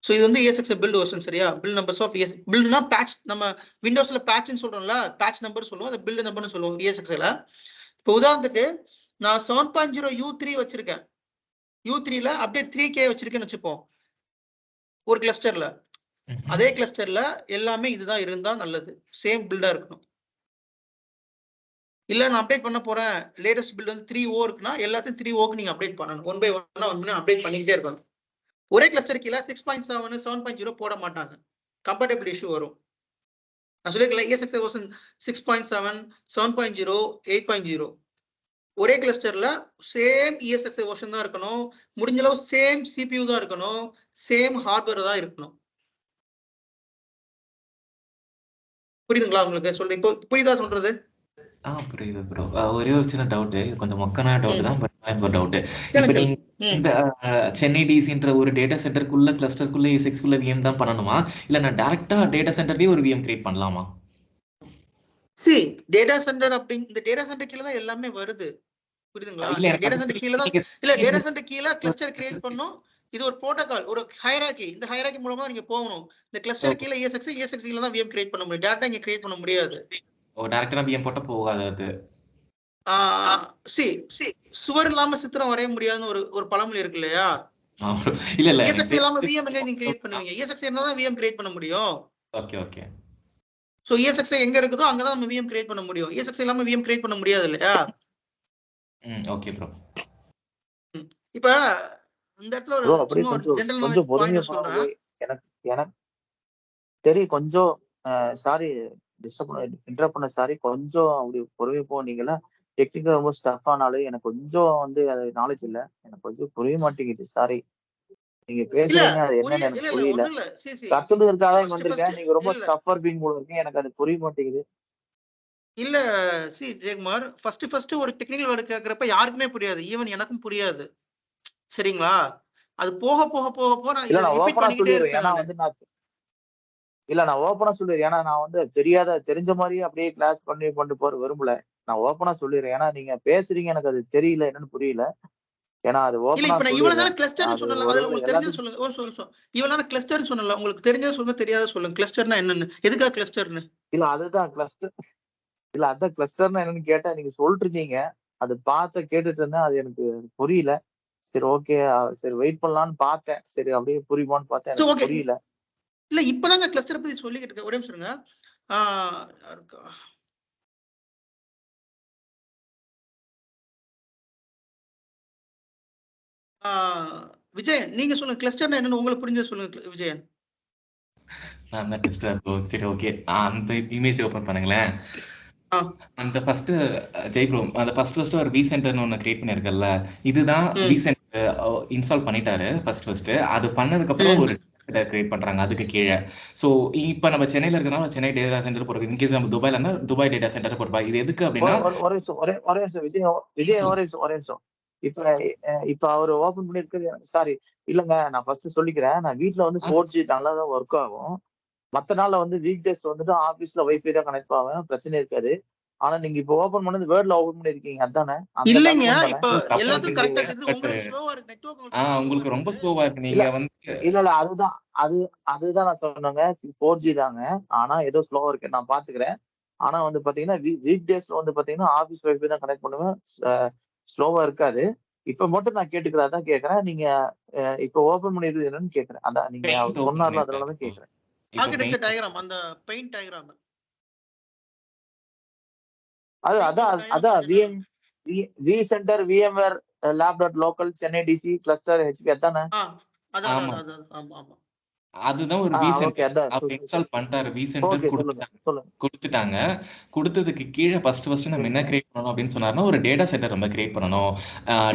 ஸோ இது வந்து ESX பில்ட் வெர்ஷன் சரியா? பில்ட் நம்பர்ஸ் ஆஃப் ESX பில்ட்னா பேட்ச், நம்ம விண்டோஸ்ல பேட்ச்னு சொல்றோம்ல, பேட்ச் நம்பர் சொல்லுவோம், அதை பில்ட் நம்பர்னு சொல்லுவோம் ESXல. இப்போ உதாரணத்துக்கு நான் 7.0 U3 வச்சிருக்கேன். U3ல அப்டேட் 3K வச்சிருக்கேன்னு வச்சுப்போம் ஒரு கிளஸ்டர்ல. அதே கிளஸ்டர்ல எல்லாமே இதுதான் இருந்தா நல்லது. சேம் பில்டா இருக்கணும். இல்ல நான் அப்டேட் பண்ண போறேன், லேட்டஸ்ட் பில்ட் வந்து 3O இருக்குன்னா எல்லாத்தையும் 3Oக்கு நீங்க அப்டேட் பண்ணணும். 1 by 1 அப்டேட் பண்ணிக்கிட்டே இருக்கணும். ஒரே கிளஸ்டர் கீழே 6.7 7.0 போட மாட்டாங்க. கம்பேட்டபிள் இஷ்யூ வரும். நான் சொல்லிருக்கேன் ESX வெர்ஷன் 6.7 7.0 8.0 ஒரே கிளஸ்டர்ல சேம் ESX வெர்ஷன் தான் இருக்கணும். முடிஞ்ச அளவு சேம் CPU தான் இருக்கணும். சேம் ஹார்ட்வேர் தான் இருக்கணும். புரியுதுங்களா உங்களுக்கு? சொல்றது இப்போ புரியுதா சொல்றது? புரியுது ப்ரோ. ஒரே ஒரு சின்ன டவுட், கொஞ்சம் மொக்கனா டவுட் தான், பட் எனக்கு ஒரு டவுட். இப்போ நீங்க இந்த சென்னை டிசின்ற ஒரு டேட்டா சென்டருக்குள்ள கிளஸ்டருக்குள்ள ESXக்குள்ள VM தான் பண்ணணுமா, இல்ல நான் டைரக்டா டேட்டா சென்டர்லயே ஒரு VM கிரியேட் பண்ணலாமா? சி டேட்டா சென்டர் அப்படி இந்த டேட்டா சென்டர் கீழ தான் எல்லாமே வருது. புரியுதுங்களா? இல்ல டேட்டா சென்டர் கீழ தான் இல்ல டேட்டா சென்டர் கீழ கிளஸ்டர் கிரியேட் பண்ணனும். இது ஒரு புரோட்டோகால், ஒரு ஹையரார்கி. இந்த ஹையரார்கி மூலமா நீங்க போகணும். இந்த கிளஸ்டர் கீழ ESX கீழ தான் VM கிரியேட் பண்ண முடியும். டைரக்டா இங்க கிரியேட் பண்ண முடியாது. டைரக்டா VM போட்டா போகாது அது. சி சுவர் இல்லாம சித்திரம் வரைய முடியாதுன்னு ஒரு பழமொழி இருக்கு இல்லையா? இல்ல இல்ல ESX இல்லாம VM எங்க நீங்க கிரியேட் பண்ணுவீங்க? ESX இருந்தா தான் VM கிரியேட் பண்ண முடியும். Okay okay. சோ ESX எங்க இருக்குதோ அங்க தான் நம்ம VM கிரியேட் பண்ண முடியும். ESX இல்லாம VM கிரியேட் பண்ண முடியாது இல்லையா? Okay bro. இப்ப இந்த இடத்துல ஒரு சும்மா ஒரு ஜெனரல் நாலேஜ் பாயிண்ட் சொல்றேன். எனக்கு தெரியும் கொஞ்சம் சாரி இன்டரப்ட் பண்ண சாரி, கொஞ்சம் அப்படி பொறுமை போனீங்களா? டெக்னிக்கல் ரொம்ப ஸ்டஃப் ஆனாலும் எனக்கு கொஞ்சம் வந்து அது நாலேஜ் இல்ல. எனக்கு கொஞ்சம் புரிய மாட்டேங்குது. சாரி. நீங்க பேசுறீங்க அது என்னன்னு எனக்கு புரியல. கத்துக்கிறதுக்காக தான் வந்திருக்கேன். நீங்க ரொம்ப ஸ்டஃபர் பீங் போல இருக்கீங்க. எனக்கு அது புரிய மாட்டேங்குது. இல்ல சி ஜெயக்குமார், ஃபர்ஸ்ட் ஒரு டெக்னிக்கல் வேர்ட் கேக்குறப்ப யாருக்குமே புரியாது. ஈவன் எனக்கும் புரியாது. சரிங்களா? அது போக போக போக போக நான் இத ரிப்பீட் பண்ணிட்டே இருப்பேன். ஏன்னா வந்து நான் ஓப்பனா சொல்லிடுறேன். ஏன்னா நான் வந்து தெரிஞ்ச மாதிரியே அப்படியே கிளாஸ் பண்ணி கொண்டு போற விரும்பல. நான் ஓப்பனா சொல்லிடுறேன். ஏன்னா நீங்க பேசுறீங்க, எனக்கு அது தெரியல, என்னன்னு புரியல. ஏன்னா அது இல்ல ஓப்பனா இப்ப நான் இவ்வளவு நேரம் கிளஸ்டர்னு சொன்னல, அதுல உங்களுக்கு தெரிஞ்சது சொல்லுங்க. ஒரு நிமிஷம். இவ்வளவு நேரம் கிளஸ்டர்னு சொன்னல, உங்களுக்கு தெரிஞ்சது சொல்லுங்க, தெரியாத சொல்லுங்க. கிளஸ்டர்னா என்னன்னு, எதுக்கா கிளஸ்டர்னு? இல்ல அதுதான் கிளஸ்டர். இல்ல அதான் கிளஸ்டர்னா என்னன்னு கேட்டா நீங்க சொல்லிட்டு இருக்கீங்க. அது கேட்டுட்டு இருந்தேன். அது எனக்கு புரியல. சரி ஓகே, சரி வெயிட் பண்ணலாம்னு பார்த்தேன். சரி அப்படியே புரியுமான்னு பார்த்தேன். எனக்கு புரியல. இல்ல இப்பதாங்க கிளஸ்டர் பத்தி சொல்லிக்கிட்டு இருக்கேன். ஒரே நிமிஷம் இருங்க. விஜயன் நீங்க சொல்லுங்க, கிளஸ்டர்னா என்னன்னு உங்களுக்கு புரிஞ்சது சொல்லுங்க விஜயன். நான் தான் டெஸ்டர் ப்ரோ. சரி ஓகே, அந்த இமேஜ் ஓபன் பண்ணுங்களேன். அந்த ஃபர்ஸ்ட் ஜெய் ப்ரோ, அந்த ஃபர்ஸ்ட் ஒரு விசென்டர்னு ஒன்று கிரியேட் பண்ணியிருக்கல, இதுதான் விசென்டர் இன்ஸ்டால் பண்ணிட்டாரு ஃபர்ஸ்ட். அது பண்ணதுக்கு அப்புறம் ஒரு சென்டர் கிரியேட் பண்றாங்க அதுக்கு கீழே. ஸோ இப்போ நம்ம சென்னையில இருக்கனால சென்னை டேட்டா சென்டர் போடுறது, இன்கேஸ் நம்ம துபாயில இருந்தா துபாய் டேட்டா சென்டர் போடுறா. இது எதுக்கு அப்படின்னா விஜய் ஒரே நிமிஷம். இப்ப அவர் ஓபன் பண்ணிருக்கிறது சாரி இல்லங்க, நான் ஃபர்ஸ்ட் சொல்லிக்கிறேன். நான் வீட்டுல வந்து 4G நல்லா தான் ஒர்க் ஆகும். மத்த நாள்ல வந்து வீக் டேஸ் வந்துட்டு ஆபீஸ்ல வைஃபை தான் கனெக்ட் ஆகும், பிரச்சனை இருக்காது. ஆனா நீங்க இப்ப ஓபன் பண்ணது வேர்ட்ல ஓபன் பண்ணிருக்கீங்க, அதானே? இல்லங்க, இப்ப எல்லாத்துக்கும் கரெக்ட்டா இருக்குது. உங்களுக்கு ஸ்லோவா இருக்கு நெட்வொர்க். உங்களுக்கு ரொம்ப ஸ்லோவா இருக்கு. நீங்க வந்து இல்ல அதுதான் நான் சொன்னேங்க. 4G தாங்க. ஆனா ஏதோ ஸ்லோவா இருக்கு, நான் பாத்துக்கிறேன். ஆனா வந்து பாத்தீங்கன்னா வீக் டேஸ்ல வந்து பாத்தீங்கன்னா ஆபீஸ் வைஃபை தான் கனெக்ட் பண்ணுவேன், ஸ்லோவா இருக்காது. இப்ப மட்டும் நான் கேட்டுக்கிறேன், அதான் கேக்குறேன். நீங்க இப்ப ஓபன் பண்ணிருக்கிறது என்னன்னு கேக்குறேன். அதான் நீங்க சொன்னார்ல, அதனாலதான் கேக்குறேன். ஆர்க்கிடெக்சர் டயகிராம், அந்த பெயிண்ட் டயகிராம். அதான் விசென்டர் VMware lab.local Chennai DC cluster HP அதானே? அதான். ஆமா. அதுதான் ஒரு அவர் இன்ஸ்டால் பண்ணிட்டாரு. vCenter கொடுத்துட்டாங்க. கொடுத்ததுக்கு கீழே ஃபர்ஸ்ட் நம்ம என்ன கிரியேட் பண்ணணும் அப்படின்னு சொன்னாருன்னா, ஒரு டேட்டா சென்டர் நம்ம கிரியேட் பண்ணணும்.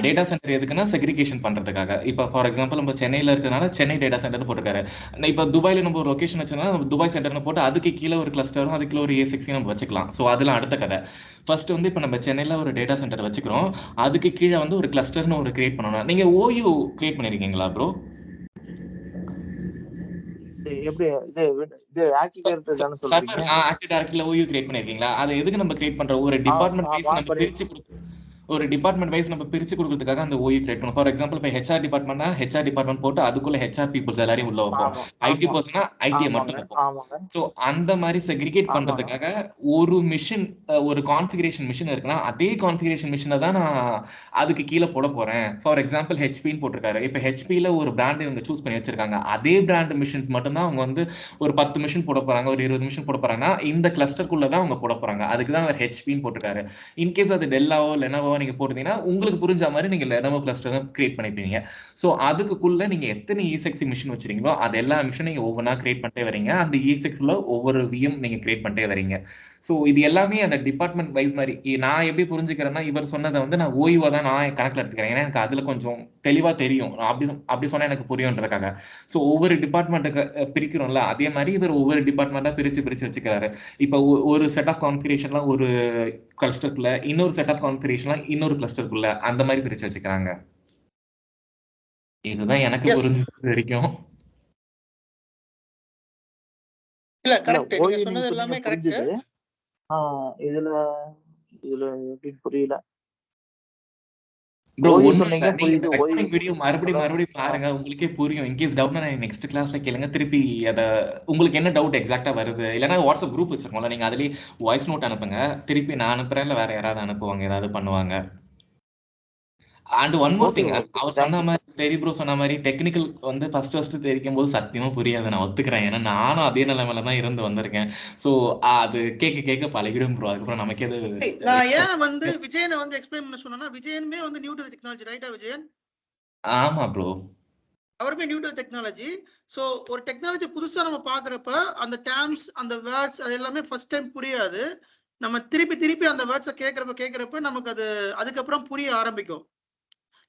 டேட்டா சென்டர் எதுக்குன்னா செக்ரிகேஷன் பண்றதுக்காக. இப்போ ஃபார் எக்ஸாம்பிள் நம்ம சென்னையில இருக்கனால சென்னை டேட்டா சென்டர்னு போட்டுருக்காரு. இப்போ துபாயில நம்ம ஒரு லொகேஷன் வச்சோம்னா நம்ம துபாய் சென்டர்னு போட்டு அதுக்கு கீழே ஒரு கிளஸ்டரும் அதுக்குள்ள ஒரு A6 நம்ம வச்சுக்கலாம். ஸோ அதெல்லாம் அடுத்த கதை. ஃபர்ஸ்ட் வந்து இப்போ நம்ம சென்னையில ஒரு டேட்டா சென்டர் வச்சுக்கிறோம். அதுக்கு கீழே வந்து ஒரு கிளஸ்டர்னு ஒரு கிரியேட் பண்ணணும். நீங்க OU கிரியேட் பண்ணிருக்கீங்களா ப்ரோ? எப்படி இது ஆக்டிவ் டைரக்டரி தான சொல்றீங்க? ஆக்டிவ் டைரக்டரில OU கிரியேட் பண்ணிருக்கீங்களா? அதை எதுக்கு நம்ம கிரியேட் பண்றோம்? ஒரு டிபார்ட்மெண்ட் வைஸ் நம்ம பிரிச்சு ஒரு டிபார்ட்மெண்ட் வைஸ் நம்ம பிரிச்சு கொடுக்கிறதுக்காக அந்த OU கிரியேட் பண்ணோம். ஃபார் எக்ஸாம்பிள் இப்போ HR டிபார்ட்மெண்ட்னா HR டிபார்ட்மெண்ட் போட்டு அதுக்குள்ள HR பீப்புள்ஸ் எல்லாரையும் உள்ள வைப்போம். IT பர்சனா IT மட்டும் வைப்போம். ஸோ அந்த மாதிரி செக்ரிகேட் பண்றதுக்காக ஒரு மிஷின், ஒரு கான்ஃபிகரேஷன் மிஷின் இருக்குன்னா அதே கான்ஃபிகரேஷன் மிஷினை தான் நான் அதுக்கு கீழே போட போறேன். ஃபார் எக்ஸாம்பிள் HPன்னு போட்டிருக்காரு. இப்போ HPல ஒரு பிராண்ட் இவங்க சூஸ் பண்ணி வச்சிருக்காங்க. அதே பிராண்ட் மிஷின்ஸ் மட்டும்தான் அவங்க வந்து ஒரு 10 மிஷின் போட போறாங்க, ஒரு 20 மிஷின் போட போறாங்கன்னா இந்த கிளஸ்டருக்குள்ள தான் அவங்க போட போறாங்க. அதுக்கு தான் அவர் HPன்னு போட்டிருக்காரு. இன்கேஸ் அது டெல்லாவோ லெனோவோ நீங்க போட்டீங்கன்னா உங்களுக்கு புரிஞ்ச மாதிரி நீங்க லெனோவோ கிளஸ்டர் கிரியேட் பண்ணிப்பீங்க. ஸோ அதுக்குள்ள நீங்க எத்தனை E6 மிஷின் வச்சிருக்கீங்களோ அது எல்லா மிஷின் நீங்க ஒவ்வொன்றா கிரியேட் பண்ணிட்டே வரீங்க. அந்த E6ல ஒவ்வொரு VM நீங்க கிரியேட் பண்ணிட்டே வரீங்க. ஸோ இது எல்லாமே அந்த டிபார்ட்மெண்ட் வைஸ் மாதிரி. நான் எப்படி புரிஞ்சுக்கிறேன்னா, இவர் சொன்னதை வந்து நான் ஓய்வா தான் நான் கணக்கில் எடுத்துக்கிறேன். ஏன்னா எனக்கு அதுல கொஞ்சம் தெளிவா தெரியும். அப்படி சொன்னா எனக்கு புரியுன்றதுக்காக. ஸோ ஒவ்வொரு டிபார்ட்மெண்ட்டுக்கு பிரிக்கிறோம்ல, அதே மாதிரி இவர் ஒவ்வொரு டிபார்ட்மெண்ட்டா பிரிச்சு வச்சுக்கிறாரு. இப்போ ஒரு செட் ஆஃப் கான்ஃபிகரேஷன்லாம் ஒரு கிளஸ்டருக்குள்ள, இன்னொரு செட் ஆஃப் கான்ஃபிகரேஷன்லாம் இன்னொரு கிளஸ்டருக்குள்ள, அந்த மாதிரி பிரிச்சு வச்சுக்கிறாங்க. இதுதான் எனக்கு புரிஞ்சது வரைக்கும். இல்ல கரெக்ட், நீங்க சொன்னது எல்லாமே கரெக்ட். இதுல எப்படி புரியல ப்ரோ? வீடியோ மறுபடியும் பாருங்க, உங்களுக்கே புரியும். இன்கேஸ் டவுட்னா நெக்ஸ்ட் கிளாஸ்ல கேளுங்க. திருப்பி அத உங்களுக்கு என்ன டவுட் எக்ஸாக்ட்டா வருது, இல்லனா வாட்ஸ்அப் குரூப் வச்சிருக்கோம்ல, நீங்க அதுலயே வாய்ஸ் நோட் அனுப்புங்க. திருப்பி நான் அனுப்புறேன், இல்ல வேற யாராவது அனுப்புவாங்க, ஏதாவது பண்ணுவாங்க. அண்ட் ஒன் மோர் திங், அவர் சொன்ன மாதிரி தெரி ப்ரோ சொன்ன மாதிரி டெக்னிக்கல் வந்து ஃபர்ஸ்ட் தெரிக்கும் போது சத்தியமா புரியாது, நான் ஒத்துக்கிறேன். ஏன்னா நானும் அதே நிலைமையில தான் இருந்து வந்திருக்கேன். ஸோ அது கேட்க பழகிடும் ப்ரோ. அதுக்கப்புறம் நமக்கு எது. நான் ஏன் வந்து விஜயனை வந்து எக்ஸ்பிளைன் பண்ண சொன்னா, விஜயனுமே வந்து நியூ டு டெக்னாலஜி ரைட்டா விஜயன்? ஆமா ப்ரோ, அவருமே நியூ டு டெக்னாலஜி. ஸோ ஒரு டெக்னாலஜி புதுசா நம்ம பாக்குறப்ப அந்த டேர்ம்ஸ், அந்த வேர்ட்ஸ், அது எல்லாமே ஃபர்ஸ்ட் டைம் புரியாது. நம்ம திருப்பி அந்த வேர்ட்ஸை கேட்கறப்ப நமக்கு அது அதுக்கப்புறம் புரிய ஆரம்பிக்கும்.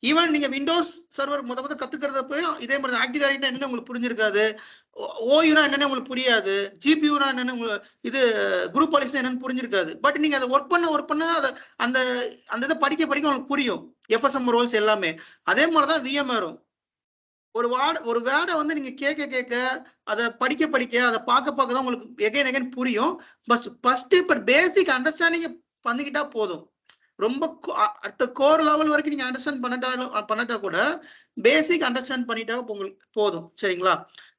ஈவன் நீங்க விண்டோஸ் சர்வர் முத கத்துக்கிறதப்ப இதே மாதிரி ஆக்டிவ் டைரக்டரி என்னன்னு உங்களுக்கு புரிஞ்சிருக்காது, ஓயுனா என்னன்னு உங்களுக்கு புரியாது, ஜிபியூனா என்னன்னு உங்களுக்கு, இது குரூப் பாலிசினா என்னன்னு புரிஞ்சிருக்காது. பட் நீங்க அதை ஒர்க் பண்ண அதை அந்த அந்த இதை படிக்க உங்களுக்கு புரியும். FSM ரோல்ஸ் எல்லாமே அதே மாதிரிதான் VMware. ஒரு வேர்டை வந்து நீங்க கேட்க அதை படிக்க அதை பார்க்க தான் உங்களுக்கு எகைன் புரியும். பட் ஃபர்ஸ்ட் இப்ப பேசிக் அண்டர்ஸ்டாண்டிங் பண்ணிக்கிட்டா போதும். ரொம்ப அடுத்த கோர் லெவல் வரைக்கும் நீங்க அண்டர்ஸ்டாண்ட் பண்ணட்டா கூட பேசிக் அண்டர்ஸ்டாண்ட் பண்ணிட்டா உங்களுக்கு போதும். சரிங்களா?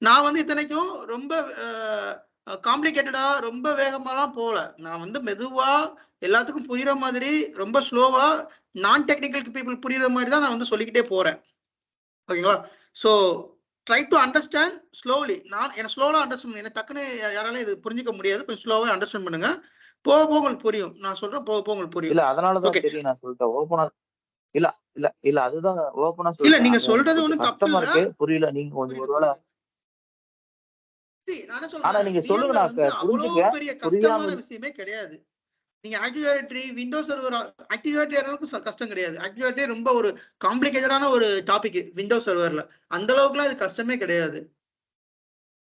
நான் வந்து இத்தனைக்கும் ரொம்ப காம்ப்ளிகேட்டடா ரொம்ப வேகமாலாம் போல. நான் வந்து மெதுவா எல்லாத்துக்கும் புரியுற மாதிரி, ரொம்ப ஸ்லோவா நான் டெக்னிக்கல் பீப்புள் புரியுற மாதிரி தான் நான் வந்து சொல்லிக்கிட்டே போறேன். ஓகேங்களா? So try to understand slowly. எனக்கு ஸ்லோவா அண்டர்ஸ்டாண்ட் பண்ணி, எனக்கு டக்குன்னு யாராலும் இது புரிஞ்சுக்க முடியாது. கொஞ்சம் ஸ்லோவா அண்டர்ஸ்டாண்ட் பண்ணுங்க, போக உங்களுக்கு புரியும். நான் சொல்றேன், போக உங்களுக்கு புரியும். இல்ல அதனாலதான் தெரியும், நான் சொல்லிட்டேன் ஓபனா. இல்ல அதுதான் ஓபனா சொல்றேன். இல்ல நீங்க சொல்றது ஒண்ணும் தப்பு இல்ல, புரியல. நீங்க கொஞ்சம் ஒருவேளை நீங்க சொல்லுங்க, நான் புரிஞ்சுக்க. பெரிய கஷ்டமான விஷயமே கிடையாது. நீங்க active directory, Windows server, active directory அளவுக்கு கஷ்டம் கிடையாது. ஆக்டிவ் டைரக்டரி ரொம்ப ஒரு காம்ப்ளிகேட்டடான ஒரு டாபிக் விண்டோஸ் சர்வர்ல. அந்த அளவுக்குலாம் இது கஷ்டமே கிடையாது.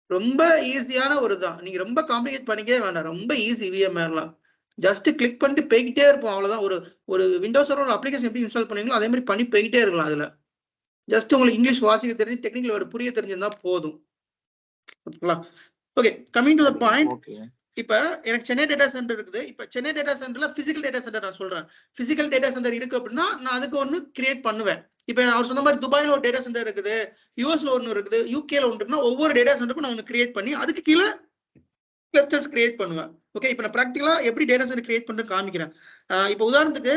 ரொம்ப ஈஸியான ஒரு தான். நீங்க ரொம்ப காம்ப்ளிகேட் பண்ணிக்கவே வேண்டாம், ரொம்ப ஈஸி. VMwareலாம் ஜஸ்ட் கிளிக் பண்ணிட்டு போய்கிட்டே இருப்போம், அவ்வளவுதான். ஒரு விண்டோஸ் சர்வர் அப்ளிகேஷன் எப்படி இன்ஸ்டால் பண்ணுவீங்களோ அதே மாதிரி பண்ணி போய்கிட்டே இருக்கலாம். அதுல ஜஸ்ட் உங்களுக்கு இங்கிலீஷ் வாசிக்க தெரிஞ்சு, டெக்னிக்கல் வேர்டு புரிய தெரிஞ்சிருந்தா போதும். Okay, coming to the point. இப்ப எனக்கு சென்னை டேட்டா சென்டர் இருக்குது. இப்ப சென்னை டேட்டா சென்டர்ல பிசிக்கல் டேட்டா சென்டர் நான் சொல்றேன். பிசிக்கல் டேட்டா சென்டர் இருக்கு அப்படின்னா நான் அதுக்கு ஒண்ணு கிரியேட் பண்ணுவேன். இப்ப அவர் சொன்ன மாதிரி துபாயில ஒரு டேட்டா சென்டர் இருக்குது, யூஎஸ்ல ஒண்ணு இருக்குது, யூகேல ஒன்று இருக்குன்னா ஒவ்வொரு டேட்டா சென்டருக்கும் நான் ஒன்று கிரியேட் பண்ணி அதுக்கு கீழே கிளஸ்டர்ஸ் கிரியேட் பண்ணுவேன். ஓகே, இப்ப நான் பிராக்டிகலா எப்படி டேட்டா சென்டர் கிரியேட் பண்ணி காமிக்கிறேன். இப்ப உதாரணத்துக்கு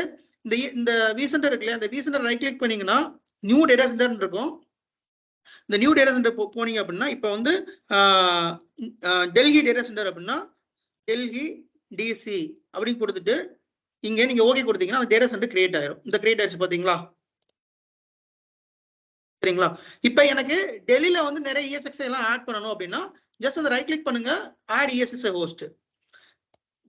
இந்த vCenter இருக்கு இல்லையா, இந்த vCenter ரைட் கிளிக் பண்ணீங்கன்னா நியூ டேட்டா சென்டர் இருக்கும். இந்த நியூ டேட்டா சென்டர் போனீங்க அப்படின்னா இப்ப வந்து டெல்லி டேட்டா சென்டர் அப்படின்னா டெல்லி DC அப்படின்னு கொடுத்துட்டு இங்க நீங்க ஓகே கொடுத்தீங்கன்னா அந்த டேட்டா சென்டர் கிரியேட் ஆயிரும். இந்த கிரியேட் ஆயிடுச்சு பாத்தீங்களா? சரிங்களா? இப்ப எனக்கு டெல்லியில வந்து நிறைய ESXi எல்லாம் ஆட் பண்ணணும் அப்படின்னா ஜஸ்ட் அந்த ரைட் கிளிக் பண்ணுங்க, add ESXi host.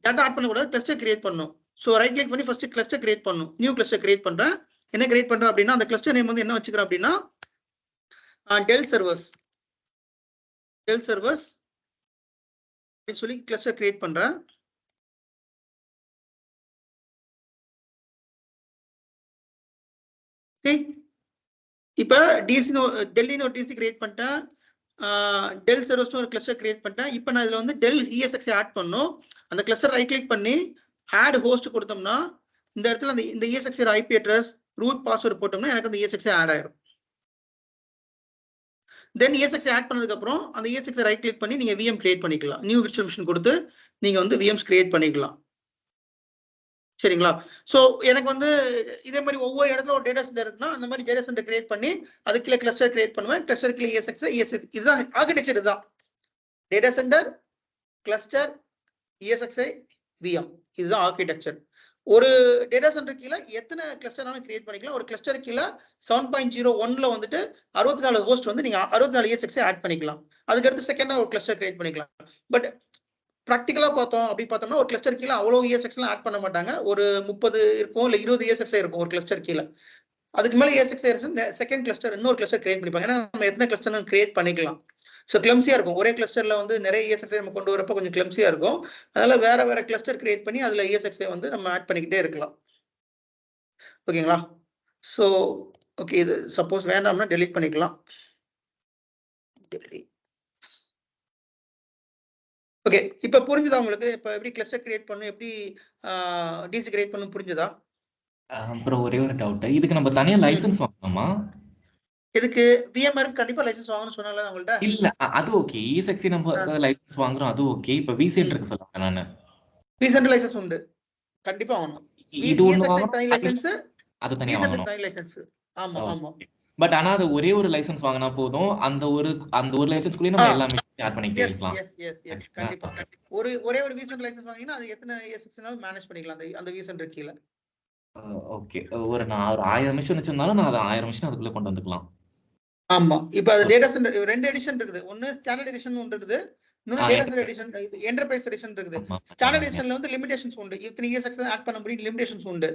Data add பண்ணக்கூடாது, கிளஸ்டர் கிரியேட் பண்ணணும். ஸோ ரைட் கிளிக் பண்ணி ஃபர்ஸ்ட் கிளஸ்டர் கிரியேட் பண்ணணும். நியூ கிளஸ்டர் கிரியேட் பண்றேன். என்ன கிரியேட் பண்றேன் அப்படின்னா அந்த கிளஸ்டர் நேம் வந்து என்ன வச்சுக்கிறேன் அப்படின்னா டெல் சர்வர்ஸ் அப்படின்னு சொல்லி கிளஸ்டர் கிரியேட் பண்றேன். இப்ப டெல்லின்னு ஒரு டிசி கிரியேட் பண்ணிட்டேன், டெல் சர்வர்ஸ்னு ஒரு கிளஸ்டர் கிரியேட் பண்ணிட்டேன். இப்போ நான் இதுல வந்து டெல் ESXi ஆட் பண்ணணும். அந்த கிளஸ்டர் ரைட் கிளிக் பண்ணி ஆட் ஹோஸ்ட் கொடுத்தோம்னா இந்த இடத்துல இந்த ESXi IP address root password போட்டோம்னா எனக்கு அந்த ESXi ஆட் ஆயிடும். தென் ESXi ஆட் பண்ணதுக்கு அப்புறம் அந்த ESXi ரைட் கிளிக் பண்ணி நீங்க VM கிரியேட் பண்ணிக்கலாம். நியூ விர்ச்சுவல் மிஷின் கொடுத்து நீங்க வந்து VMs கிரியேட் பண்ணிக்கலாம். சரிங்களா? சோ எனக்கு வந்து இதே மாதிரி ஒவ்வொரு இடத்துல ஒரு டேட்டா சென்டர் இருக்குன்னா அந்த மாதிரி டேட்டா சென்டர் கிரியேட் பண்ணி அதுக்குள்ள கிளஸ்டர் கிரியேட் பண்ணுவேன். கிளஸ்டருக்குள்ள ESXi இதுதான் ஆர்கிடெக்சர். இதுதான் data centre, cluster, ESXi, VM. இதுதான் ஆர்கிடெக்சர். ஒரு டேட்டா சென்டர் கீழே எத்தனை கிளஸ்டர்னாலும் கிரியேட் பண்ணிக்கலாம். ஒரு கிளஸ்டர் கீழே 7.01ல வந்துட்டு 64 ஹோஸ்ட் வந்து நீங்க 64 ESXi ஆட் பண்ணிக்கலாம். அதுக்கடுத்து செகண்டா ஒரு கிளஸ்டர் கிரியேட் பண்ணிக்கலாம். பட் ப்ராக்டிகலா பார்த்தோம் அப்படி பார்த்தோம்னா ஒரு கிளஸ்டர் கீழே அவ்வளவு ESXi ஆட் பண்ண மாட்டாங்க. ஒரு 30 இருக்கும், இல்ல 20 ESXi இருக்கும் ஒரு கிளஸ்டர் கீழே. அதுக்கு மேல ESXi செகண்ட் கிளஸ்டர் இன்னொரு கிளஸ்டர் கிரியேட் பண்ணிப்பாங்க. ஏன்னா நம்ம எத்தனை கிளஸ்டர் கிரியேட் பண்ணிக்கலாம். ஸோ கிளம்சியா இருக்கும். ஒரே கிளஸ்டர்ல வந்து நிறைய ESXi நம்ம கொண்டு வரப்ப கொஞ்சம் கிளம்சியா இருக்கும். அதனால வேற கிளஸ்டர் கிரியேட் பண்ணி அதுல ESXi வந்து நம்ம ஆட் பண்ணிக்கிட்டே இருக்கலாம். ஓகேங்களா? ஸோ ஓகே, இது சப்போஸ் வேண்டாம்னா டெலீட் பண்ணிக்கலாம். ஓகே, இப்ப புரிஞ்சுதா உங்களுக்கு? இப்ப எப்படி கிளஸ்டர் கிரியேட் பண்ணணும், எப்படி டிசி கிரியேட் பண்ணணும் புரிஞ்சுதா? அப்புறம் ஒரே ஒரு டவுட், இதுக்கு நம்ம தனியா லைசன்ஸ் வாங்கணுமா? இதுக்கு VMware கண்டிப்பா லைசன்ஸ் வாங்கணும்னு சொன்னால உங்கள்ட்ட. இல்ல அது ஓகே, ESXi நம்ம லைசன்ஸ் வாங்குறோம், அது ஓகே. இப்ப vCenter சொல்லுங்க. நானு vCenter லைசன்ஸ் உண்டு, கண்டிப்பா வாங்கணும். இது ஒண்ணு ESXi வாங்கணும், தனி லைசன்ஸ், அது தனியா vCenter வாங்கணும். தனி லைசன்ஸ். ஆமா ஆமா. பட் ஆனா அது ஒரே ஒரு லைசன்ஸ் வாங்கினா போதும். அந்த ஒரு லைசன்ஸ்க்குள்ளே நம்ம எல்லாமே ஷேர் பண்ணிக்கிட்டே இருக்கலாம். எஸ் கண்டிப்பா. ஒரே ஒரு vCenter லைசன்ஸ் வாங்கினா அது எத்தனை ESXனாலும் மேனேஜ் பண்ணிக்கலாம் அந்த vCenter கீழ. ஓகே, நான் ஒரு 1000 மிஷின் வச்சிருந்தாலும் நான் அதை 1000 மிஷின் அதுக்குள்ள கொண்டு வந்துக்கலாம். ஆமா, இப்ப அது டேட்டா சென்டர் 2 எடிஷன் இருக்குது. ஒன்னு ஸ்டாண்டர்ட் எடிஷன் ஒன்று இருக்குது, இன்னொரு டேட்டா சென்டர் எடிஷன், இது என்டர்பிரைஸ் எடிஷன் இருக்குது. ஸ்டாண்டர்ட் எடிஷன்ல வந்து லிமிடேஷன்ஸ் உண்டு, இத்தனை ESXi ஆட் பண்ண முடியும், லிமிடேஷன்ஸ் உண்டு.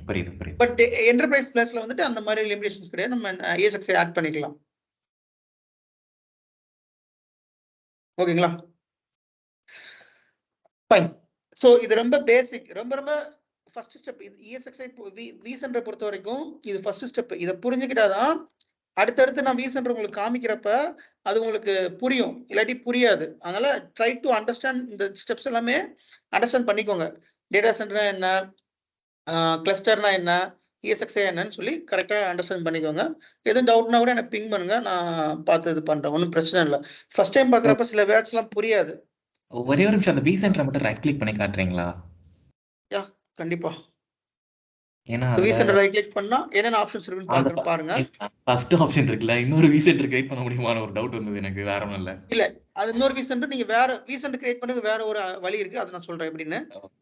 புரியுது. பட் என்டர்பிரைஸ் பிளஸ்ல வந்துட்டு அந்த மாதிரி லிமிடேஷன்ஸ் கிடையாது, நம்ம ESXi ஆட் பண்ணிக்கலாம். ஓகேங்களா? ஃபைன். சோ இது ரொம்ப பேசிக், ரொம்ப ஃபர்ஸ்ட் ஸ்டெப். இது ESXi vCenter பொறுத்த வரைக்கும் இது ஃபர்ஸ்ட் ஸ்டெப். இத புரிஞ்சுக்கிட்டாதான் அடுத்தடுத்து நான் vCenter உங்களுக்கு காமிக்கிறப்ப அது உங்களுக்கு புரியும், இல்லாட்டி புரியாது. அதனால ட்ரை டு அண்டர்ஸ்டாண்ட், இந்த ஸ்டெப்ஸ் எல்லாமே அண்டர்ஸ்டாண்ட் பண்ணிக்கோங்க. டேட்டா சென்டர்னா என்ன, கிளஸ்டர்னா என்ன, ESXi என்னன்னு சொல்லி கரெக்டா அண்டர்ஸ்டாண்ட் பண்ணிக்கோங்க. எதுவும் டவுட்னா கூட எனக்கு பிங் பண்ணுங்க, நான் பார்த்து இது பண்றேன், ஒன்றும் பிரச்சனை இல்லை. ஃபர்ஸ்ட் டைம் பார்க்குறப்ப சில வேர்ட்ஸ் எல்லாம் புரியாது. ஒரே ஒரு நிமிஷம், அந்த vCenter மட்டும் ரைட் கிளிக் பண்ணி காட்டுறீங்களா? யா கண்டிப்பா. ஏன்னா vCenter ரைட் கிளிக் பண்ணா என்னென்ன ஆப்ஷன்ஸ் இருக்குன்னு பாருங்க. ஃபர்ஸ்ட் ஆப்ஷன் இருக்குல்ல, இன்னொரு vCenter கிரியேட் பண்ண முடியுமான்னு ஒரு டவுட் வந்தது எனக்கு, வேற ஒண்ணும் இல்ல. இல்ல, அது இன்னொரு vCenter நீங்க வேற vCenter கிரியேட் பண்ணது வேற ஒரு வழி இருக்கு, அது நான் சொல்றேன் எப்படின்னு.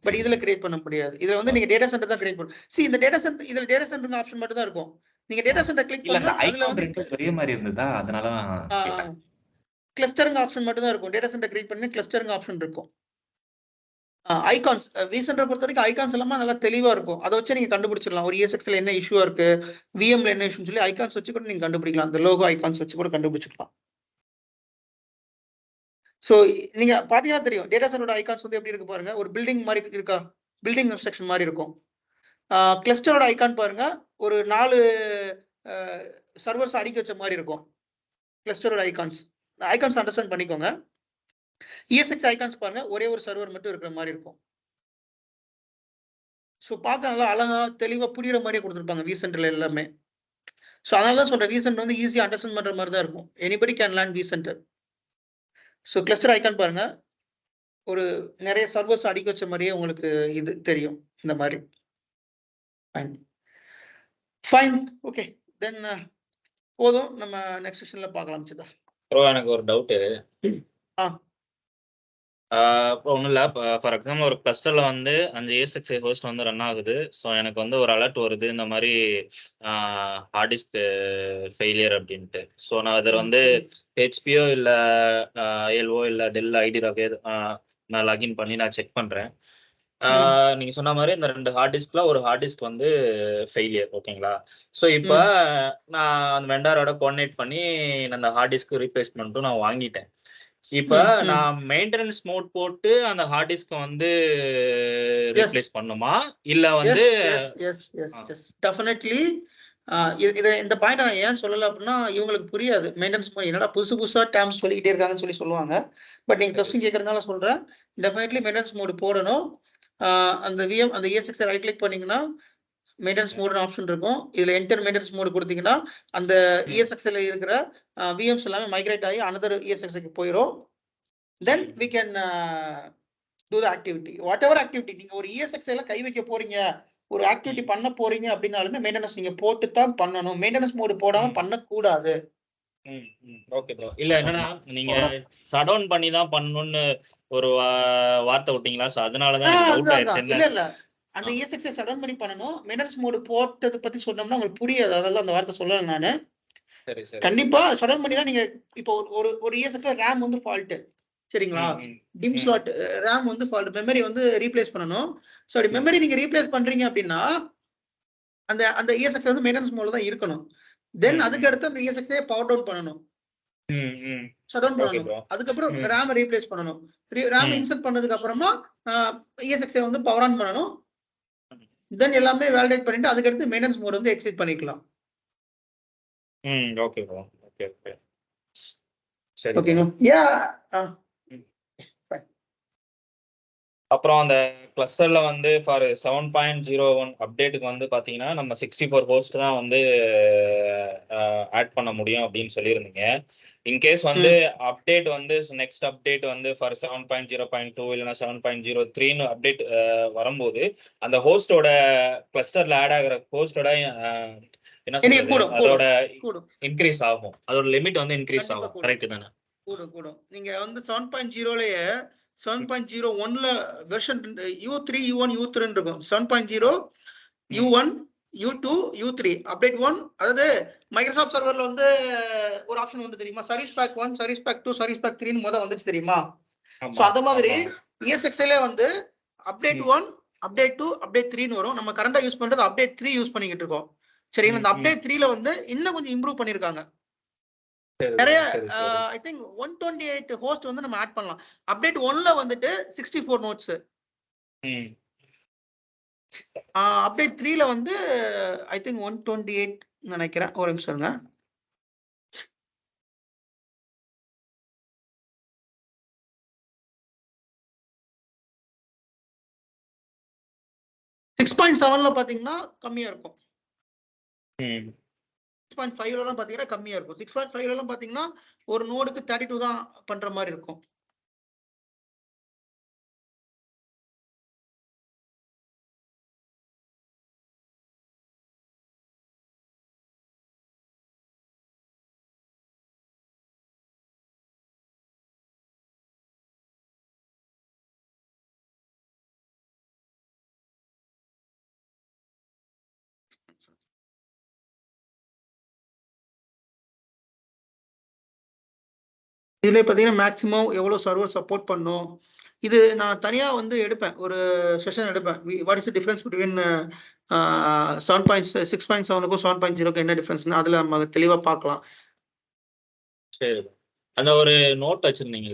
பட் இதுல கிரியேட் பண்ண முடியாது. இதுல வந்து நீங்க டேட்டா சென்டர் தான் கிரியேட் பண்ணணும். இந்த டேட்டா சென்டர், இதுல டேட்டா சென்டர் ஆப்ஷன் மட்டும் தான் இருக்கும். நீங்க டேட்டா சென்டர் கிளிக் பண்ணா அதுல வந்து ஒரே மாதிரி இருந்ததா, அதனால கிளஸ்டரிங் ஆப்ஷன் மட்டும் தான் இருக்கும். டேட்டா சென்டர் கிரியேட் பண்ணி கிளஸ்டரிங் ஆப்ஷன் இருக்கும். ஐகான்ஸ், vCenter பொறுத்த வரைக்கும் ஐகான்ஸ் எல்லாமே நல்லா தெளிவா இருக்கும். அதை வச்சு நீங்க கண்டுபிடிச்சிடலாம் ஒரு ESXல என்ன இஷ்யூ இருக்கு, VMல என்ன இஷ்யூன்னு சொல்லி ஐகான்ஸ் வச்சு கூட நீங்க கண்டுபிடிக்கலாம். அந்த லோகோ ஐகான்ஸ் வச்சு கூட கண்டுபிடிச்சிக்கலாம். சோ நீங்க பாத்தீங்கன்னா தெரியும் டேட்டா சென்டரோட ஐகான்ஸ் வந்து எப்படி இருக்கு பாருங்க. ஒரு பில்டிங் மாதிரி இருக்கா, பில்டிங் கன்ஸ்ட்ரக்ஷன் மாதிரி இருக்கும். கிளஸ்டரோட ஐகான் பாருங்க, ஒரு 4 சர்வர்ஸ் அடுக்கி வச்ச மாதிரி இருக்கும். கிளஸ்டரோட ஐகான்ஸ் அண்டர்ஸ்டாண்ட் பண்ணிக்கோங்க. ESXi ஐகான்ஸ் பாருங்க, ஒரே ஒரு சர்வர் மட்டும் இருக்கிற மாதிரி இருக்கும். ஸோ பார்க்க நல்லா அழகா தெளிவா புரியுற மாதிரியே கொடுத்துருப்பாங்க vCenterல எல்லாமே. ஸோ அதனால தான் சொல்றேன், vCenter வந்து ஈஸியா அண்டர்ஸ்டாண்ட் பண்ற மாதிரி தான் இருக்கும். Anybody can learn vCenter. So cluster icon பாருங்க, ஒரு நிறைய சர்வர்ஸ் அடுக்கி வச்ச மாதிரியே உங்களுக்கு இது தெரியும் இந்த மாதிரி. ஃபைன் ஓகே, தென் போதும், நம்ம நெக்ஸ்ட் செஷன்ல பார்க்கலாம். சிதா ப்ரோ, எனக்கு ஒரு டவுட். இப்போ ஒன்றும் இல்லை. ஃபார் எக்ஸாம்பிள் ஒரு கிளஸ்டர்ல வந்து 5 ESXi ஹோஸ்ட் வந்து ரன் ஆகுது. ஸோ எனக்கு வந்து ஒரு அலர்ட் வருது இந்த மாதிரி ஹார்ட் டிஸ்க் ஃபெயிலியர் அப்படின்ட்டு. ஸோ நான் அதில் வந்து ஹெச்பியோ இல்லை எல்ஓ இல்லை டெல் ஐடிராக் நான் லாகின் பண்ணி நான் செக் பண்ணுறேன். நீங்க சொன்ன மாதிரி இந்த 2 ஹார்ட் டிஸ்க்ல ஒரு ஹார்ட் டிஸ்க் வந்து ஃபெயிலியர். ஓகேங்களா? ஸோ இப்போ நான் அந்த வெண்டாரோட கோஆர்டினேட் பண்ணி அந்த ஹார்ட் டிஸ்க் ரீப்ளேஸ்மெண்ட்டும் நான் வாங்கிட்டேன். இப்ப நான் மெயின்டெனன்ஸ் மோட் போட்டு அந்த ஹார்ட் டிஸ்க் வந்து ரீப்ளேஸ் பண்ணுமா இல்ல வந்து டெஃபினெட்லி இந்த பாயிண்ட் நான் ஏன் சொல்லல அப்படின்னா இவங்களுக்கு புரியாது. மெயின்டெனன்ஸ் என்னடா புதுசா டேர்ம்ஸ் சொல்லிக்கிட்டே இருக்காங்கன்னு சொல்லுவாங்க. பட் நீங்க கொஸ்டின் கேட்கறதுனால சொல்றேன், டெஃபினெட்லி மெயின்டெனன்ஸ் மோட் போடணும். அந்த விஎம் அந்த ESXi ரைட் கிளிக் பண்ணீங்கன்னா மெயின்டெனன்ஸ் மோட் ஆப்ஷன் இருக்கும். இதுல என்டர் மெயின்டெனன்ஸ் மோட் கொடுத்தீங்கன்னா அந்த ESXi இருக்கிற விஎம்ஸ் எல்லாமே மைக்ரேட் ஆகி அனதர் ESXi போயிடும். தென் we can do the activity, whatever activity. நீங்க ஒரு ESXi கை வைக்க போறீங்க, ஒரு ஆக்டிவிட்டி பண்ண போறீங்க அப்படின்னாலுமே மெயின்டெனன்ஸ் நீங்க போட்டு தான் பண்ணணும். மெயின்டெனன்ஸ் மோட் போடாம பண்ணக்கூடாது. Okay bro. இல்ல என்னன்னா நீங்க ஷட் டவுன் பண்ணி தான் பண்ணணும்னு ஒரு வார்த்தை விட்டீங்களா? சோ அதனால தான் எனக்கு டவுட் ஆயிடுச்சு. இல்ல அந்த ESXi ஷட் டவுன் பண்ணி பண்ணணும். மெயின்டெனன்ஸ் மோட் போட்டது பத்தி சொன்னோம்னா உங்களுக்கு புரியாது. அதனால அந்த வார்த்தை சொல்லல நானு. சரி சரி. கண்டிப்பா ஷட் டவுன் பண்ணி தான் நீங்க இப்போ ஒரு ESXi RAM வந்து ஃபால்ட், சரிங்களா? டிம் ஸ்லாட் RAM வந்து ஃபால்ட், மெமரி வந்து ரீப்ளேஸ் பண்ணணும். சோ அப்படி மெமரி நீங்க ரீப்ளேஸ் பண்றீங்க அப்படின்னா அந்த ESXi வந்து மெயின்டெனன்ஸ் மோட்ல தான் இருக்கணும். தென் அதுக்கு அடுத்து அந்த ESXi பவர் டவுன் பண்ணணும், ஷட் டவுன் பண்ணணும். அதுக்கப்புறம் RAM ரீப்ளேஸ் பண்ணணும். RAM இன்சர்ட் பண்ணதுக்கு அப்புறமா ESXi வந்து பவர் ஆன் பண்ணணும். தென் எல்லாமே வேலிடேட் பண்ணிட்டு அதுக்கு அடுத்து மெயின்டெனன்ஸ் மோட் வந்து எக்ஸிட் பண்ணிக்கலாம். Okay bro. ஓகே ஓகே சரி. ஓகேங்க. அப்புறம் அந்த கிளஸ்டர்ல வந்து ஃபார் 7.01 அப்டேட்டுக்கு வந்து பாத்தீங்கன்னா நம்ம 64 ஹோஸ்ட் தான் வந்து ஆட் பண்ண முடியும் அப்படின்னு சொல்லியிருந்தீங்க. இன்கேஸ் வந்து அப்டேட் வந்து நெக்ஸ்ட் அப்டேட் வந்து ஃபார் 7.0.2 இல்லைன்னா 7.03 அப்டேட் வரும்போது அந்த ஹோஸ்டோட கிளஸ்டர்ல ஆட் ஆகிற ஹோஸ்டோட என்ன சொல்றது அதோட இன்க்ரீஸ் ஆகும், அதோட லிமிட் வந்து இன்க்ரீஸ் ஆகும். கரெக்ட் தானே? கூடும். நீங்க வந்து 7.0லயே 7.01ல வெர்ஷன் U3 U1 U3 இருக்கும். 7.0 U1 U2 U3 அப்டேட் 1. அதாவது மைக்ரோசாஃப்ட் சர்வர்ல வந்து ஒரு ஆப்ஷன் வந்து தெரியுமா, service pack 1 service pack 2 service pack 3 முதல்ல வந்துச்சு தெரியுமா? சோ அந்த மாதிரி ESXi வந்து அப்டேட் 1 அப்டேட் 2 அப்டேட் 3ன்னு வரும். நம்ம கரண்டா யூஸ் பண்றது அப்டேட் 3 யூஸ் பண்ணிக்கிட்டு இருக்கோம். சரிங்களா? இந்த அப்டேட் 3ல வந்து இன்னும் கொஞ்சம் இம்ப்ரூவ் பண்ணிருக்காங்க. நிறைய ஐ திங்க் 128 ஹோஸ்ட் வந்து நம்ம ஆட் பண்ணலாம். அப்டேட் 1ல வந்துட்டு 64 நோட்ஸ். அப்டேட் 3ல வந்து ஐ திங்க் 128 நினைக்கிறேன். ஒரு நிமிஷம் இருங்க. சிக்ஸ் 6.7ல பாத்தீங்கன்னா கம்மியா இருக்கும். 6.5ல பாத்தீங்கன்னா கம்மியா இருக்கும். 6.5ல பாத்தீங்கன்னா ஒரு நோடுக்கு 32 தான் பண்ற மாதிரி இருக்கும். இதுல பாத்தீங்கன்னா மேக்ஸிமம் எவ்வளவு சர்வர் சப்போர்ட் பண்ணும், இது நான் தனியா வந்து எடுப்பேன், ஒரு செஷன் எடுப்பேன். What is the difference between 6.7க்கும் 7.0க்கும் என்ன டிஃபரன்ஸ்னா அதுல நம்ம தெளிவா பார்க்கலாம். சரி. அந்த ஒரு நோட் வச்சிருந்தீங்க